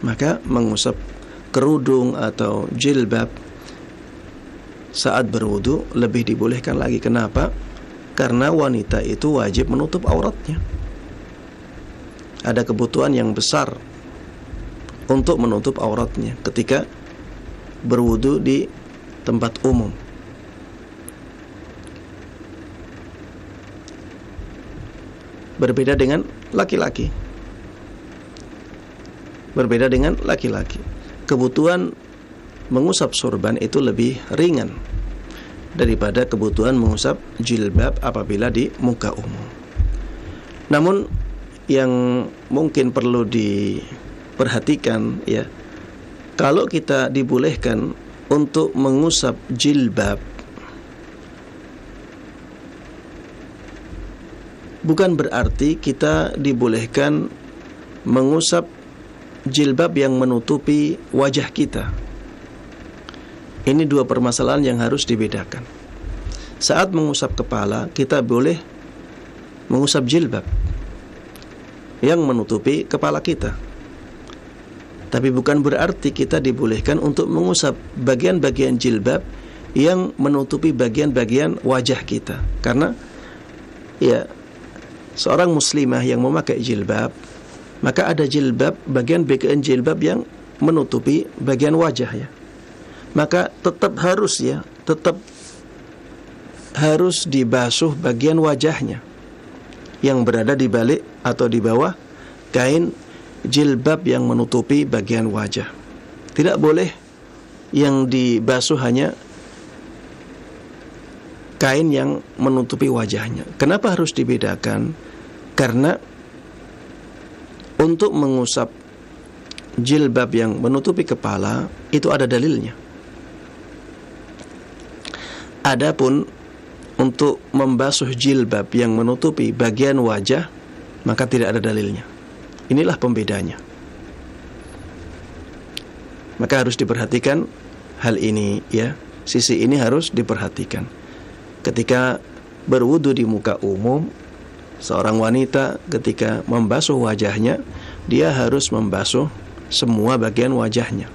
maka mengusap kerudung atau jilbab saat berwudu lebih dibolehkan lagi. Kenapa? Karena wanita itu wajib menutup auratnya. Ada kebutuhan yang besar untuk menutup auratnya ketika berwudu di tempat umum. Berbeda dengan laki-laki. Kebutuhan mengusap sorban itu lebih ringan daripada kebutuhan mengusap jilbab apabila di muka umum. Namun yang mungkin perlu diperhatikan ya, kalau kita dibolehkan untuk mengusap jilbab, bukan berarti kita dibolehkan mengusap jilbab yang menutupi wajah kita. Ini dua permasalahan yang harus dibedakan. Saat mengusap kepala, kita boleh mengusap jilbab yang menutupi kepala kita. Tapi bukan berarti kita dibolehkan untuk mengusap bagian-bagian jilbab yang menutupi bagian-bagian wajah kita. Karena ya, seorang muslimah yang memakai jilbab, maka ada jilbab, bagian-bagian jilbab yang menutupi bagian wajah ya. Maka tetap harus dibasuh bagian wajahnya yang berada di balik atau di bawah kain jilbab yang menutupi bagian wajah. Tidak boleh yang dibasuh hanya kain yang menutupi wajahnya. Kenapa harus dibedakan? Karena untuk mengusap jilbab yang menutupi kepala itu ada dalilnya. Adapun untuk membasuh jilbab yang menutupi bagian wajah, maka tidak ada dalilnya. Inilah pembedanya. Maka harus diperhatikan hal ini ya. Sisi ini harus diperhatikan. Ketika berwudu di muka umum, seorang wanita ketika membasuh wajahnya, dia harus membasuh semua bagian wajahnya,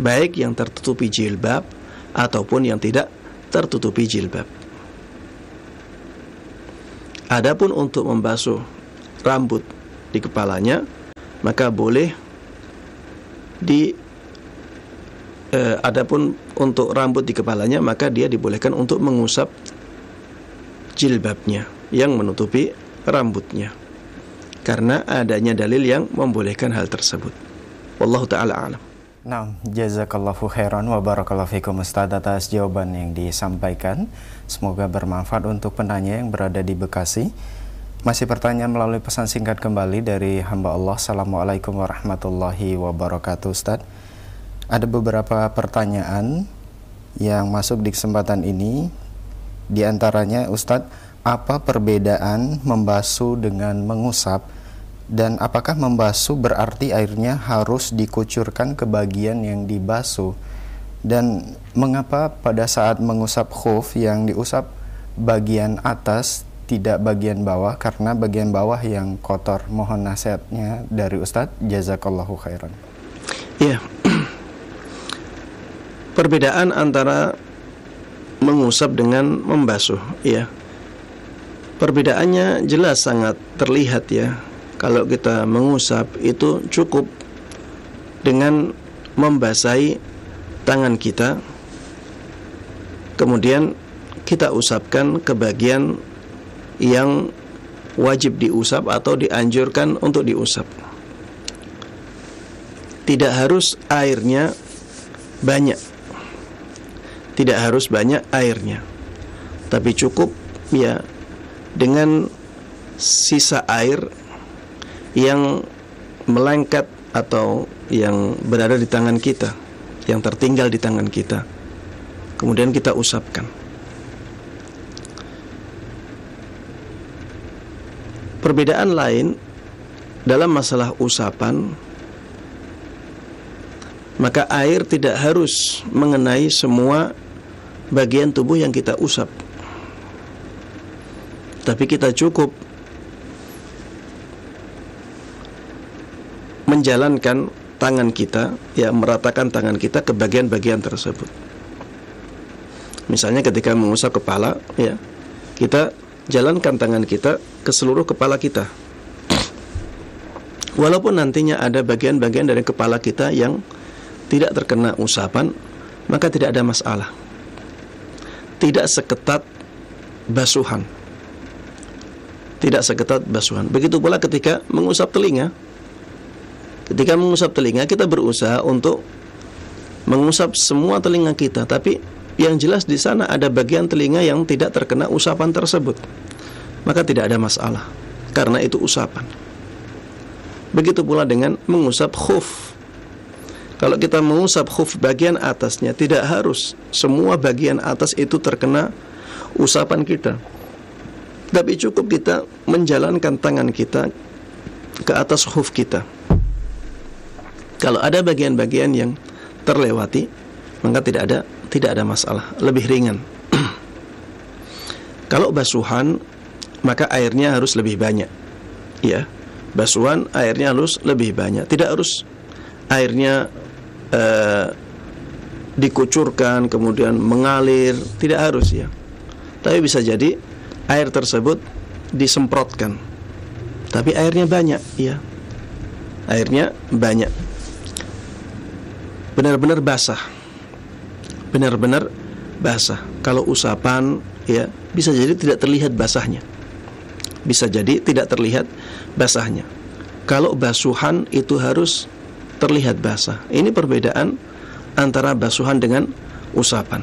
baik yang tertutupi jilbab ataupun yang tidak tertutupi jilbab. Adapun untuk membasuh rambut di kepalanya, maka boleh adapun untuk rambut di kepalanya, maka dia dibolehkan untuk mengusap jilbabnya yang menutupi rambutnya, karena adanya dalil yang membolehkan hal tersebut. Wallahu ta'ala a'lam. Nah, jazakallahu khairan wa barakallahu fikum Ustaz atas jawaban yang disampaikan. Semoga bermanfaat untuk penanya yang berada di Bekasi. Masih pertanyaan melalui pesan singkat kembali dari hamba Allah. Assalamualaikum warahmatullahi wabarakatuh Ustaz. Ada beberapa pertanyaan yang masuk di kesempatan ini. Di antaranya Ustaz, apa perbedaan membasuh dengan mengusap? Dan apakah membasuh berarti airnya harus dikucurkan ke bagian yang dibasuh? Dan mengapa pada saat mengusap khuf yang diusap bagian atas tidak bagian bawah, karena bagian bawah yang kotor? Mohon nasihatnya dari Ustadz. Jazakallahu khairan. Ya, perbedaan antara mengusap dengan membasuh ya, perbedaannya jelas sangat terlihat ya. Kalau kita mengusap itu cukup dengan membasahi tangan kita, kemudian kita usapkan ke bagian yang wajib diusap atau dianjurkan untuk diusap. Tidak harus airnya banyak, tidak harus banyak airnya, tapi cukup ya dengan sisa air yang melengket atau yang berada di tangan kita, yang tertinggal di tangan kita, kemudian kita usapkan. Perbedaan lain dalam masalah usapan, maka air tidak harus mengenai semua bagian tubuh yang kita usap, tapi kita cukup menjalankan tangan kita, ya meratakan tangan kita ke bagian-bagian tersebut. Misalnya ketika mengusap kepala, ya kita jalankan tangan kita ke seluruh kepala kita. Walaupun nantinya ada bagian-bagian dari kepala kita yang tidak terkena usapan, maka tidak ada masalah. Tidak seketat basuhan. Tidak seketat basuhan. Begitu pula ketika mengusap telinga. Ketika mengusap telinga, kita berusaha untuk mengusap semua telinga kita, tapi yang jelas di sana ada bagian telinga yang tidak terkena usapan tersebut, maka tidak ada masalah, karena itu usapan. Begitu pula dengan mengusap khuf. Kalau kita mengusap khuf bagian atasnya, tidak harus semua bagian atas itu terkena usapan kita, tapi cukup kita menjalankan tangan kita ke atas khuf kita. Kalau ada bagian-bagian yang terlewati, maka tidak ada masalah, lebih ringan. Kalau basuhan, maka airnya harus lebih banyak. Ya, basuhan airnya harus lebih banyak. Tidak harus airnya dikucurkan kemudian mengalir, tidak harus ya. Tapi bisa jadi air tersebut disemprotkan, tapi airnya banyak ya. Airnya banyak, benar-benar basah. Benar-benar basah. Kalau usapan ya, bisa jadi tidak terlihat basahnya. Bisa jadi tidak terlihat basahnya. Kalau basuhan itu harus terlihat basah. Ini perbedaan antara basuhan dengan usapan.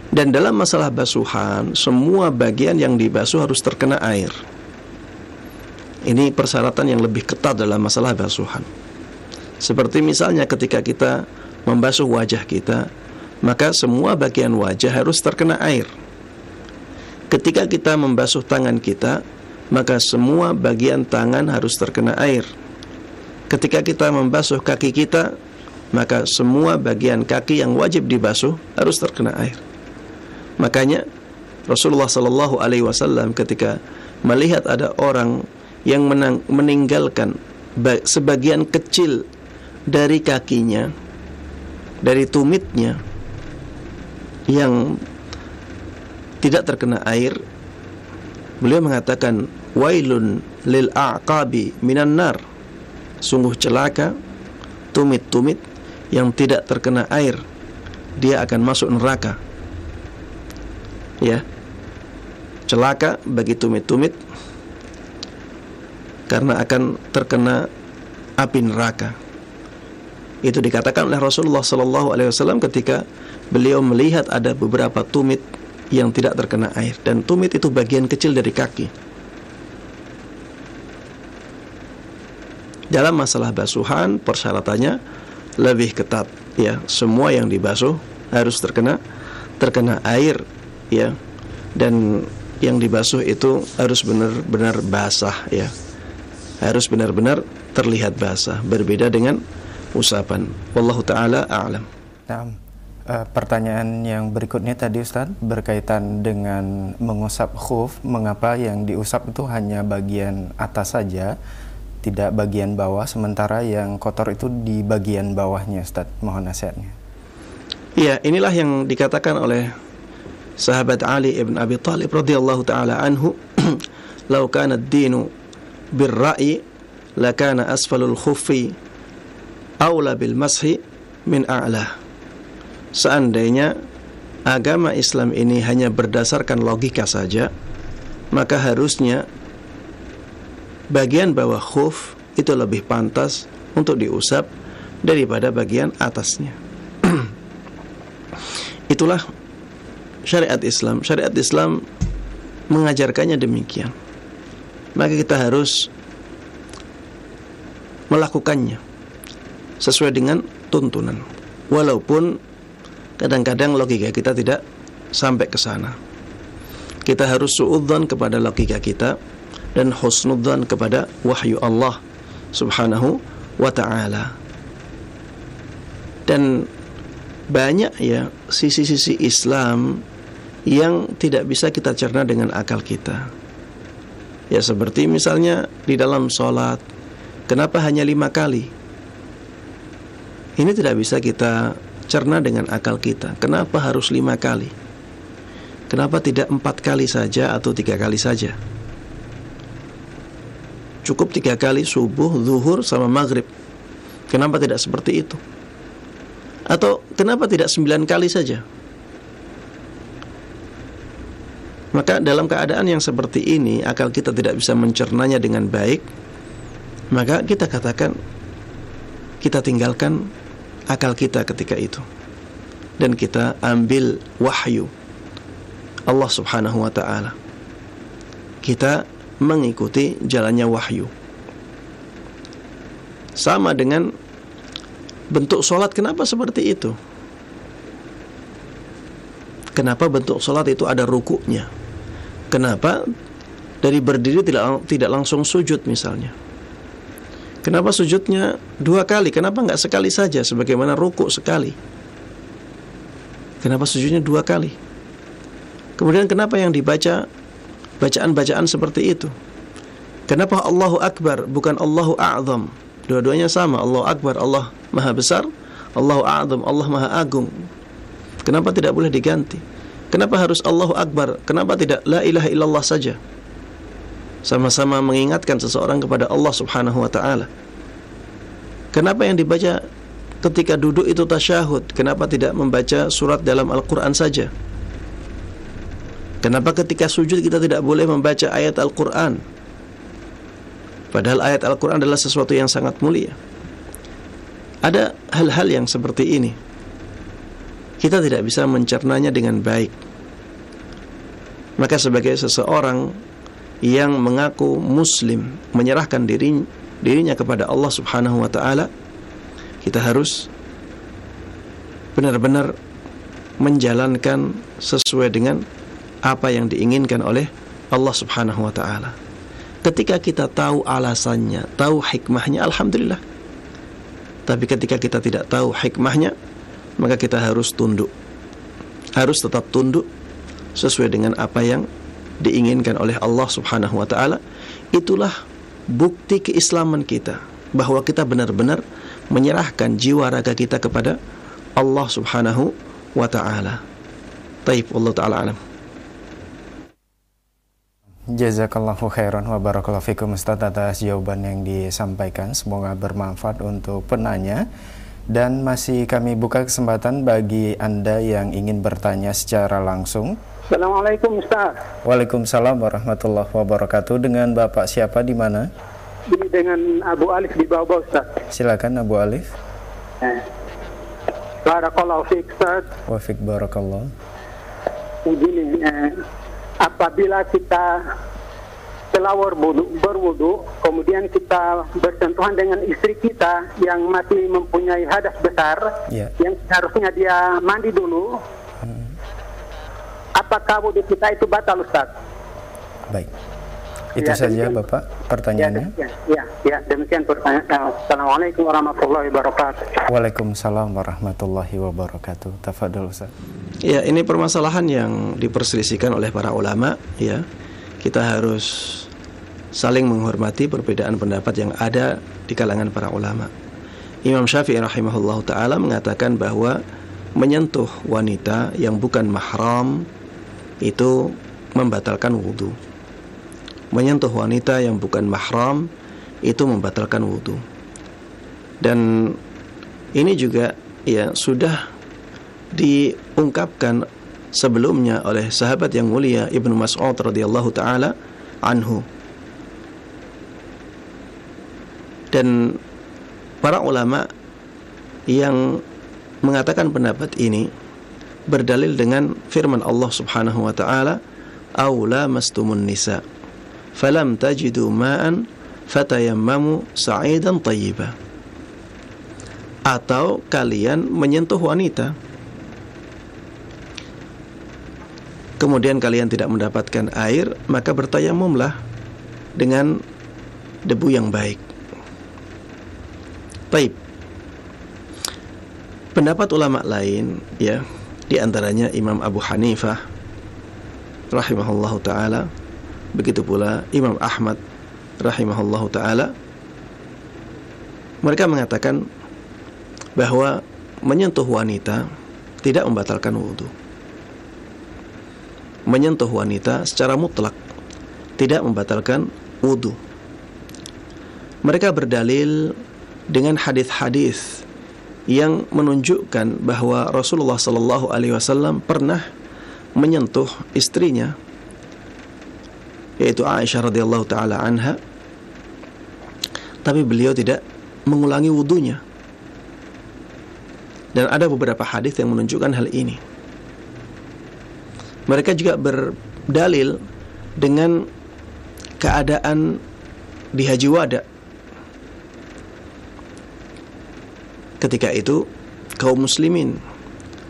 Dan dalam masalah basuhan, semua bagian yang dibasuh harus terkena air. Ini persyaratan yang lebih ketat dalam masalah basuhan. Seperti misalnya ketika kita membasuh wajah kita, maka semua bagian wajah harus terkena air. Ketika kita membasuh tangan kita, maka semua bagian tangan harus terkena air. Ketika kita membasuh kaki kita, maka semua bagian kaki yang wajib dibasuh harus terkena air. Makanya Rasulullah SAW ketika melihat ada orang yang meninggalkan sebagian kecil dari kakinya, dari tumitnya yang tidak terkena air, beliau mengatakan, wailun lil a'qabi minan nar. Sungguh celaka tumit-tumit yang tidak terkena air, dia akan masuk neraka. Ya, celaka bagi tumit-tumit karena akan terkena api neraka. Itu dikatakan oleh Rasulullah SAW ketika beliau melihat ada beberapa tumit yang tidak terkena air, dan tumit itu bagian kecil dari kaki. Dalam masalah basuhan, persyaratannya lebih ketat ya. Semua yang dibasuh harus terkena air ya. Dan yang dibasuh itu harus benar-benar basah ya. Harus benar-benar terlihat basah, berbeda dengan usapan. Wallahu taala a'lam. Nah, pertanyaan yang berikutnya tadi Ustaz berkaitan dengan mengusap khuf, mengapa yang diusap itu hanya bagian atas saja, tidak bagian bawah, sementara yang kotor itu di bagian bawahnya, Ustaz? Mohon nasihatnya. Iya, inilah yang dikatakan oleh sahabat Ali ibn Abi Thalib radhiyallahu taala anhu, "Lau kana ad-dinu bir-ra'yi lakana asfalul khuffi aula bil mashi min a'la." Seandainya agama Islam ini hanya berdasarkan logika saja, maka harusnya bagian bawah khuf itu lebih pantas untuk diusap daripada bagian atasnya. Itulah syariat Islam. Syariat Islam mengajarkannya demikian. Maka kita harus melakukannya sesuai dengan tuntunan. Walaupun kadang-kadang logika kita tidak sampai ke sana. Kita harus suudzon kepada logika kita dan husnudzan kepada wahyu Allah Subhanahu wa ta'ala. Dan banyak ya sisi-sisi Islam yang tidak bisa kita cerna dengan akal kita. Ya seperti misalnya di dalam sholat, kenapa hanya 5 kali? Ini tidak bisa kita cerna dengan akal kita. Kenapa harus 5 kali? Kenapa tidak 4 kali saja atau 3 kali saja? Cukup 3 kali subuh, zuhur, sama maghrib. Kenapa tidak seperti itu? Atau kenapa tidak 9 kali saja? Maka dalam keadaan yang seperti ini, akal kita tidak bisa mencernanya dengan baik, maka kita katakan, kita tinggalkan akal kita ketika itu, dan kita ambil wahyu Allah Subhanahu wa ta'ala. Kita mengikuti jalannya wahyu. Sama dengan bentuk sholat kenapa seperti itu? Kenapa bentuk sholat itu ada rukuknya? Kenapa dari berdiri tidak langsung sujud misalnya? Kenapa sujudnya 2 kali? Kenapa enggak sekali saja sebagaimana rukuk sekali? Kenapa sujudnya 2 kali? Kemudian kenapa yang dibaca bacaan-bacaan seperti itu? Kenapa Allahu Akbar bukan Allahu A'zam? Dua-duanya sama, Allahu Akbar, Allah Maha Besar, Allahu A'zam, Allah Maha Agung. Kenapa tidak boleh diganti? Kenapa harus Allahu Akbar? Kenapa tidak La ilaha illallah saja? Sama-sama mengingatkan seseorang kepada Allah Subhanahu wa ta'ala. Kenapa yang dibaca ketika duduk itu tasyahud? Kenapa tidak membaca surat dalam Al-Quran saja? Kenapa ketika sujud kita tidak boleh membaca ayat Al-Quran? Padahal ayat Al-Quran adalah sesuatu yang sangat mulia. Ada hal-hal yang seperti ini, kita tidak bisa mencernanya dengan baik. Maka sebagai seseorang yang mengaku muslim, menyerahkan dirinya kepada Allah Subhanahu wa ta'ala, kita harus benar-benar menjalankan sesuai dengan apa yang diinginkan oleh Allah Subhanahu wa ta'ala. Ketika kita tahu alasannya, tahu hikmahnya, alhamdulillah. Tapi ketika kita tidak tahu hikmahnya, maka kita harus tunduk. Harus tetap tunduk sesuai dengan apa yang diinginkan oleh Allah Subhanahu wa ta'ala. Itulah bukti keislaman kita, bahwa kita benar-benar menyerahkan jiwa raga kita kepada Allah Subhanahu wa ta'ala. Taib, Allah ta'ala alam. Jazakallahu khairan wa barakallahu fikum Ustaz atas jawaban yang disampaikan. Semoga bermanfaat untuk penanya. Dan masih kami buka kesempatan bagi Anda yang ingin bertanya secara langsung. Assalamualaikum Ustaz. Waalaikumsalam warahmatullahi wabarakatuh. Dengan Bapak siapa di mana? Dengan Abu Alif di bawah Ustaz. Silakan Abu Alif. Barakallahu fiik Ustaz. Wa fiik barakallah. Begini, apabila kita telah berwudu, kemudian kita bersentuhan dengan istri kita yang masih mempunyai hadas besar, yang seharusnya dia mandi dulu, apakah wudu kita itu batal, Ustaz? Baik, itu saja demikian, Bapak pertanyaannya. Ya, demikian pertanyaan. Assalamualaikum warahmatullahi wabarakatuh. Waalaikumsalam warahmatullahi wabarakatuh. Tafadhol Ustaz. Ya, ini permasalahan yang diperselisihkan oleh para ulama, ya. Kita harus saling menghormati perbedaan pendapat yang ada di kalangan para ulama. Imam Syafi'i rahimahullahu ta'ala mengatakan bahwa menyentuh wanita yang bukan mahram itu membatalkan wudu. Menyentuh wanita yang bukan mahram itu membatalkan wudu. Dan ini juga ya sudah diungkapkan sebelumnya oleh sahabat yang mulia Ibnu Mas'ud radhiyallahu taala anhu. Dan para ulama yang mengatakan pendapat ini berdalil dengan firman Allah Subhanahu wa taala, "Aula mastumun nisa falam tajidu ma'an fatayammamu sa'idan thayyiba." Atau kalian menyentuh wanita, kemudian kalian tidak mendapatkan air, maka bertayamumlah dengan debu yang baik. Baik. Pendapat ulama lain, ya, di antaranya Imam Abu Hanifah rahimahullahu taala, begitu pula Imam Ahmad rahimahullahu taala, mereka mengatakan bahwa menyentuh wanita tidak membatalkan wudu. Menyentuh wanita secara mutlak tidak membatalkan wudu. Mereka berdalil dengan hadis-hadis yang menunjukkan bahwa Rasulullah sallallahu alaihi wasallam pernah menyentuh istrinya, yaitu Aisyah radhiyallahu taala anha, tapi beliau tidak mengulangi wudunya. Dan ada beberapa hadis yang menunjukkan hal ini. Mereka juga berdalil dengan keadaan di Haji Wada, ketika itu kaum muslimin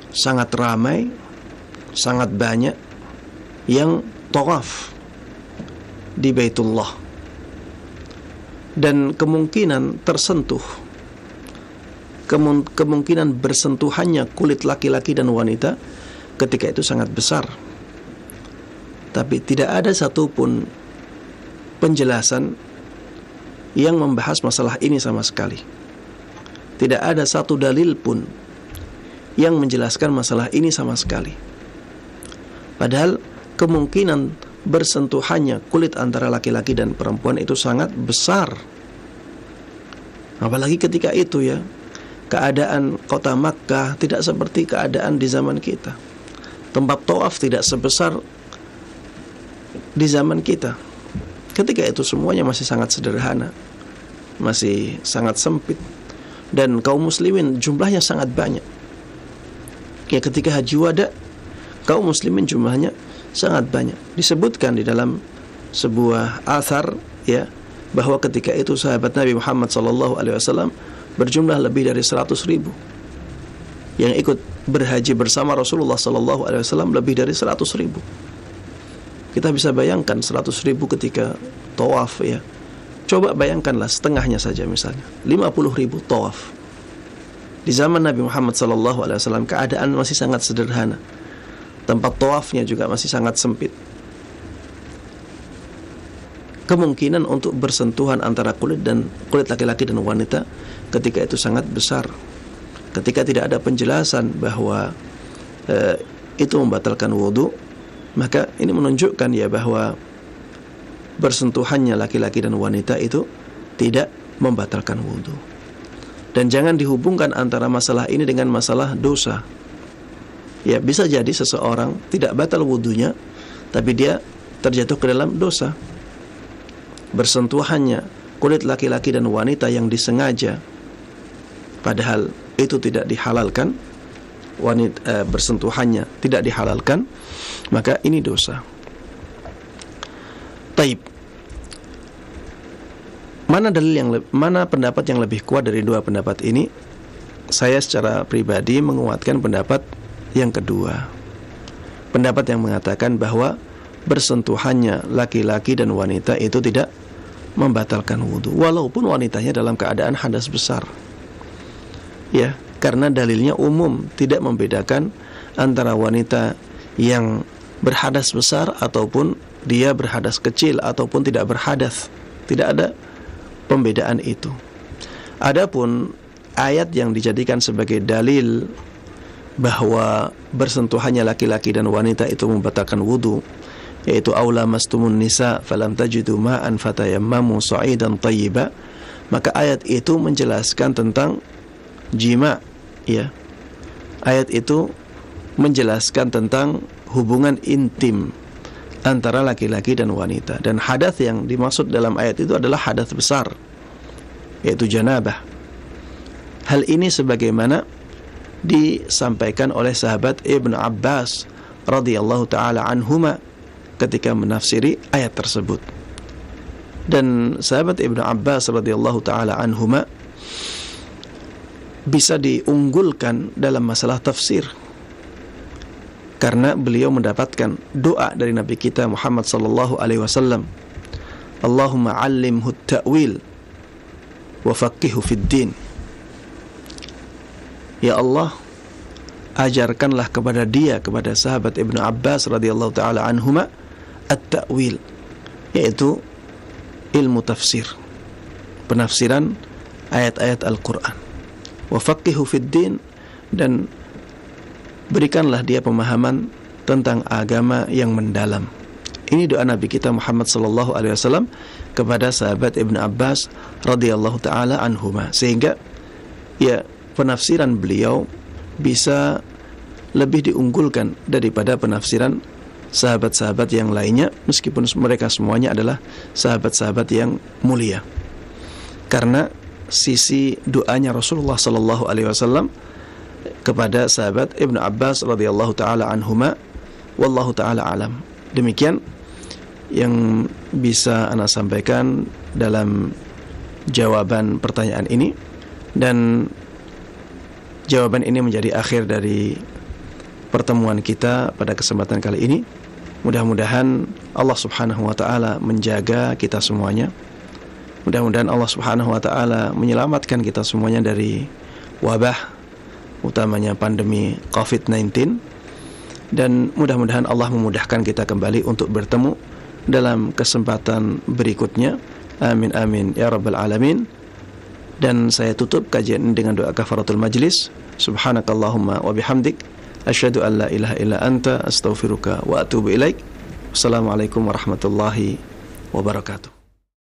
sangat ramai, sangat banyak yang tawaf di Baitullah, dan kemungkinan tersentuh, kemungkinan bersentuhannya kulit laki-laki dan wanita ketika itu sangat besar. Tapi tidak ada satupun penjelasan yang membahas masalah ini sama sekali. Tidak ada satu dalil pun yang menjelaskan masalah ini sama sekali. Padahal kemungkinan bersentuhannya kulit antara laki-laki dan perempuan itu sangat besar. Apalagi ketika itu ya, keadaan kota Makkah tidak seperti keadaan di zaman kita. Tempat tawaf tidak sebesar di zaman kita. Ketika itu semuanya masih sangat sederhana, masih sangat sempit, dan kaum muslimin jumlahnya sangat banyak. Ya, ketika haji wada, kaum muslimin jumlahnya sangat banyak. Disebutkan di dalam sebuah athar ya, bahwa ketika itu sahabat Nabi Muhammad SAW berjumlah lebih dari 100.000 yang ikut berhaji bersama Rasulullah SAW, lebih dari 100.000. Kita bisa bayangkan 100.000 ketika tawaf ya. Coba bayangkanlah setengahnya saja, misalnya 50.000 tawaf. Di zaman Nabi Muhammad SAW keadaan masih sangat sederhana. Tempat tawafnya juga masih sangat sempit. Kemungkinan untuk bersentuhan antara kulit laki-laki dan wanita ketika itu sangat besar. Ketika tidak ada penjelasan bahwa itu membatalkan wudu, maka ini menunjukkan ya bahwa bersentuhannya laki-laki dan wanita itu tidak membatalkan wudu. Dan jangan dihubungkan antara masalah ini dengan masalah dosa. Ya, bisa jadi seseorang tidak batal wudunya, tapi dia terjatuh ke dalam dosa. Bersentuhannya kulit laki-laki dan wanita yang disengaja, padahal itu tidak dihalalkan, bersentuhannya tidak dihalalkan, maka ini dosa. Taib. Mana pendapat yang lebih kuat dari dua pendapat ini? Saya secara pribadi menguatkan pendapat yang kedua. Pendapat yang mengatakan bahwa bersentuhannya laki-laki dan wanita itu tidak membatalkan wudu, walaupun wanitanya dalam keadaan hadas besar. Ya, karena dalilnya umum, tidak membedakan antara wanita yang berhadas besar ataupun dia berhadas kecil ataupun tidak berhadas. Tidak ada pembedaan itu. Adapun ayat yang dijadikan sebagai dalil bahwa bersentuhannya laki-laki dan wanita itu membatalkan wudu, yaitu aula mastumun nisa falam tajidu ma'an fatayammamu sa'idan thayyiba, maka ayat itu menjelaskan tentang jima ya. Ayat itu menjelaskan tentang hubungan intim antara laki-laki dan wanita, dan hadas yang dimaksud dalam ayat itu adalah hadas besar, yaitu janabah. Hal ini sebagaimana disampaikan oleh sahabat Ibnu Abbas radhiyallahu taala anhuma ketika menafsiri ayat tersebut. Dan sahabat Ibnu Abbas radhiyallahu taala anhuma bisa diunggulkan dalam masalah tafsir karena beliau mendapatkan doa dari Nabi kita Muhammad sallallahu alaihi wasallam, Allahumma 'allimhu at-ta'wil wa faqihhu fid din. Ya Allah, ajarkanlah kepada dia, kepada sahabat Ibnu Abbas radhiyallahu taala anhuma, at-ta'wil, yaitu ilmu tafsir, penafsiran ayat-ayat Al-Qur'an. Wa faqihhu fid din, dan berikanlah dia pemahaman tentang agama yang mendalam. Ini doa Nabi kita Muhammad sallallahu alaihi wasallam kepada sahabat Ibnu Abbas radhiyallahu taala anhuma, sehingga ya penafsiran beliau bisa lebih diunggulkan daripada penafsiran sahabat-sahabat yang lainnya, meskipun mereka semuanya adalah sahabat-sahabat yang mulia. Karena sisi doanya Rasulullah sallallahu alaihi wasallam kepada sahabat Ibnu Abbas radhiyallahu taala anhuma, wallahu taala alam. Demikian yang bisa ana sampaikan dalam jawaban pertanyaan ini, dan jawaban ini menjadi akhir dari pertemuan kita pada kesempatan kali ini. Mudah-mudahan Allah Subhanahu wa taala menjaga kita semuanya. Mudah-mudahan Allah Subhanahu wa taala menyelamatkan kita semuanya dari wabah, utamanya pandemi COVID-19. Dan mudah-mudahan Allah memudahkan kita kembali untuk bertemu dalam kesempatan berikutnya. Amin amin ya rabbal alamin. Dan saya tutup kajian dengan doa kafaratul majlis. Subhanakallahumma wa bihamdik, asyhadu an la ilaha illa anta, astaghfiruka wa atubu ilaik. Wassalamualaikum warahmatullahi wabarakatuh.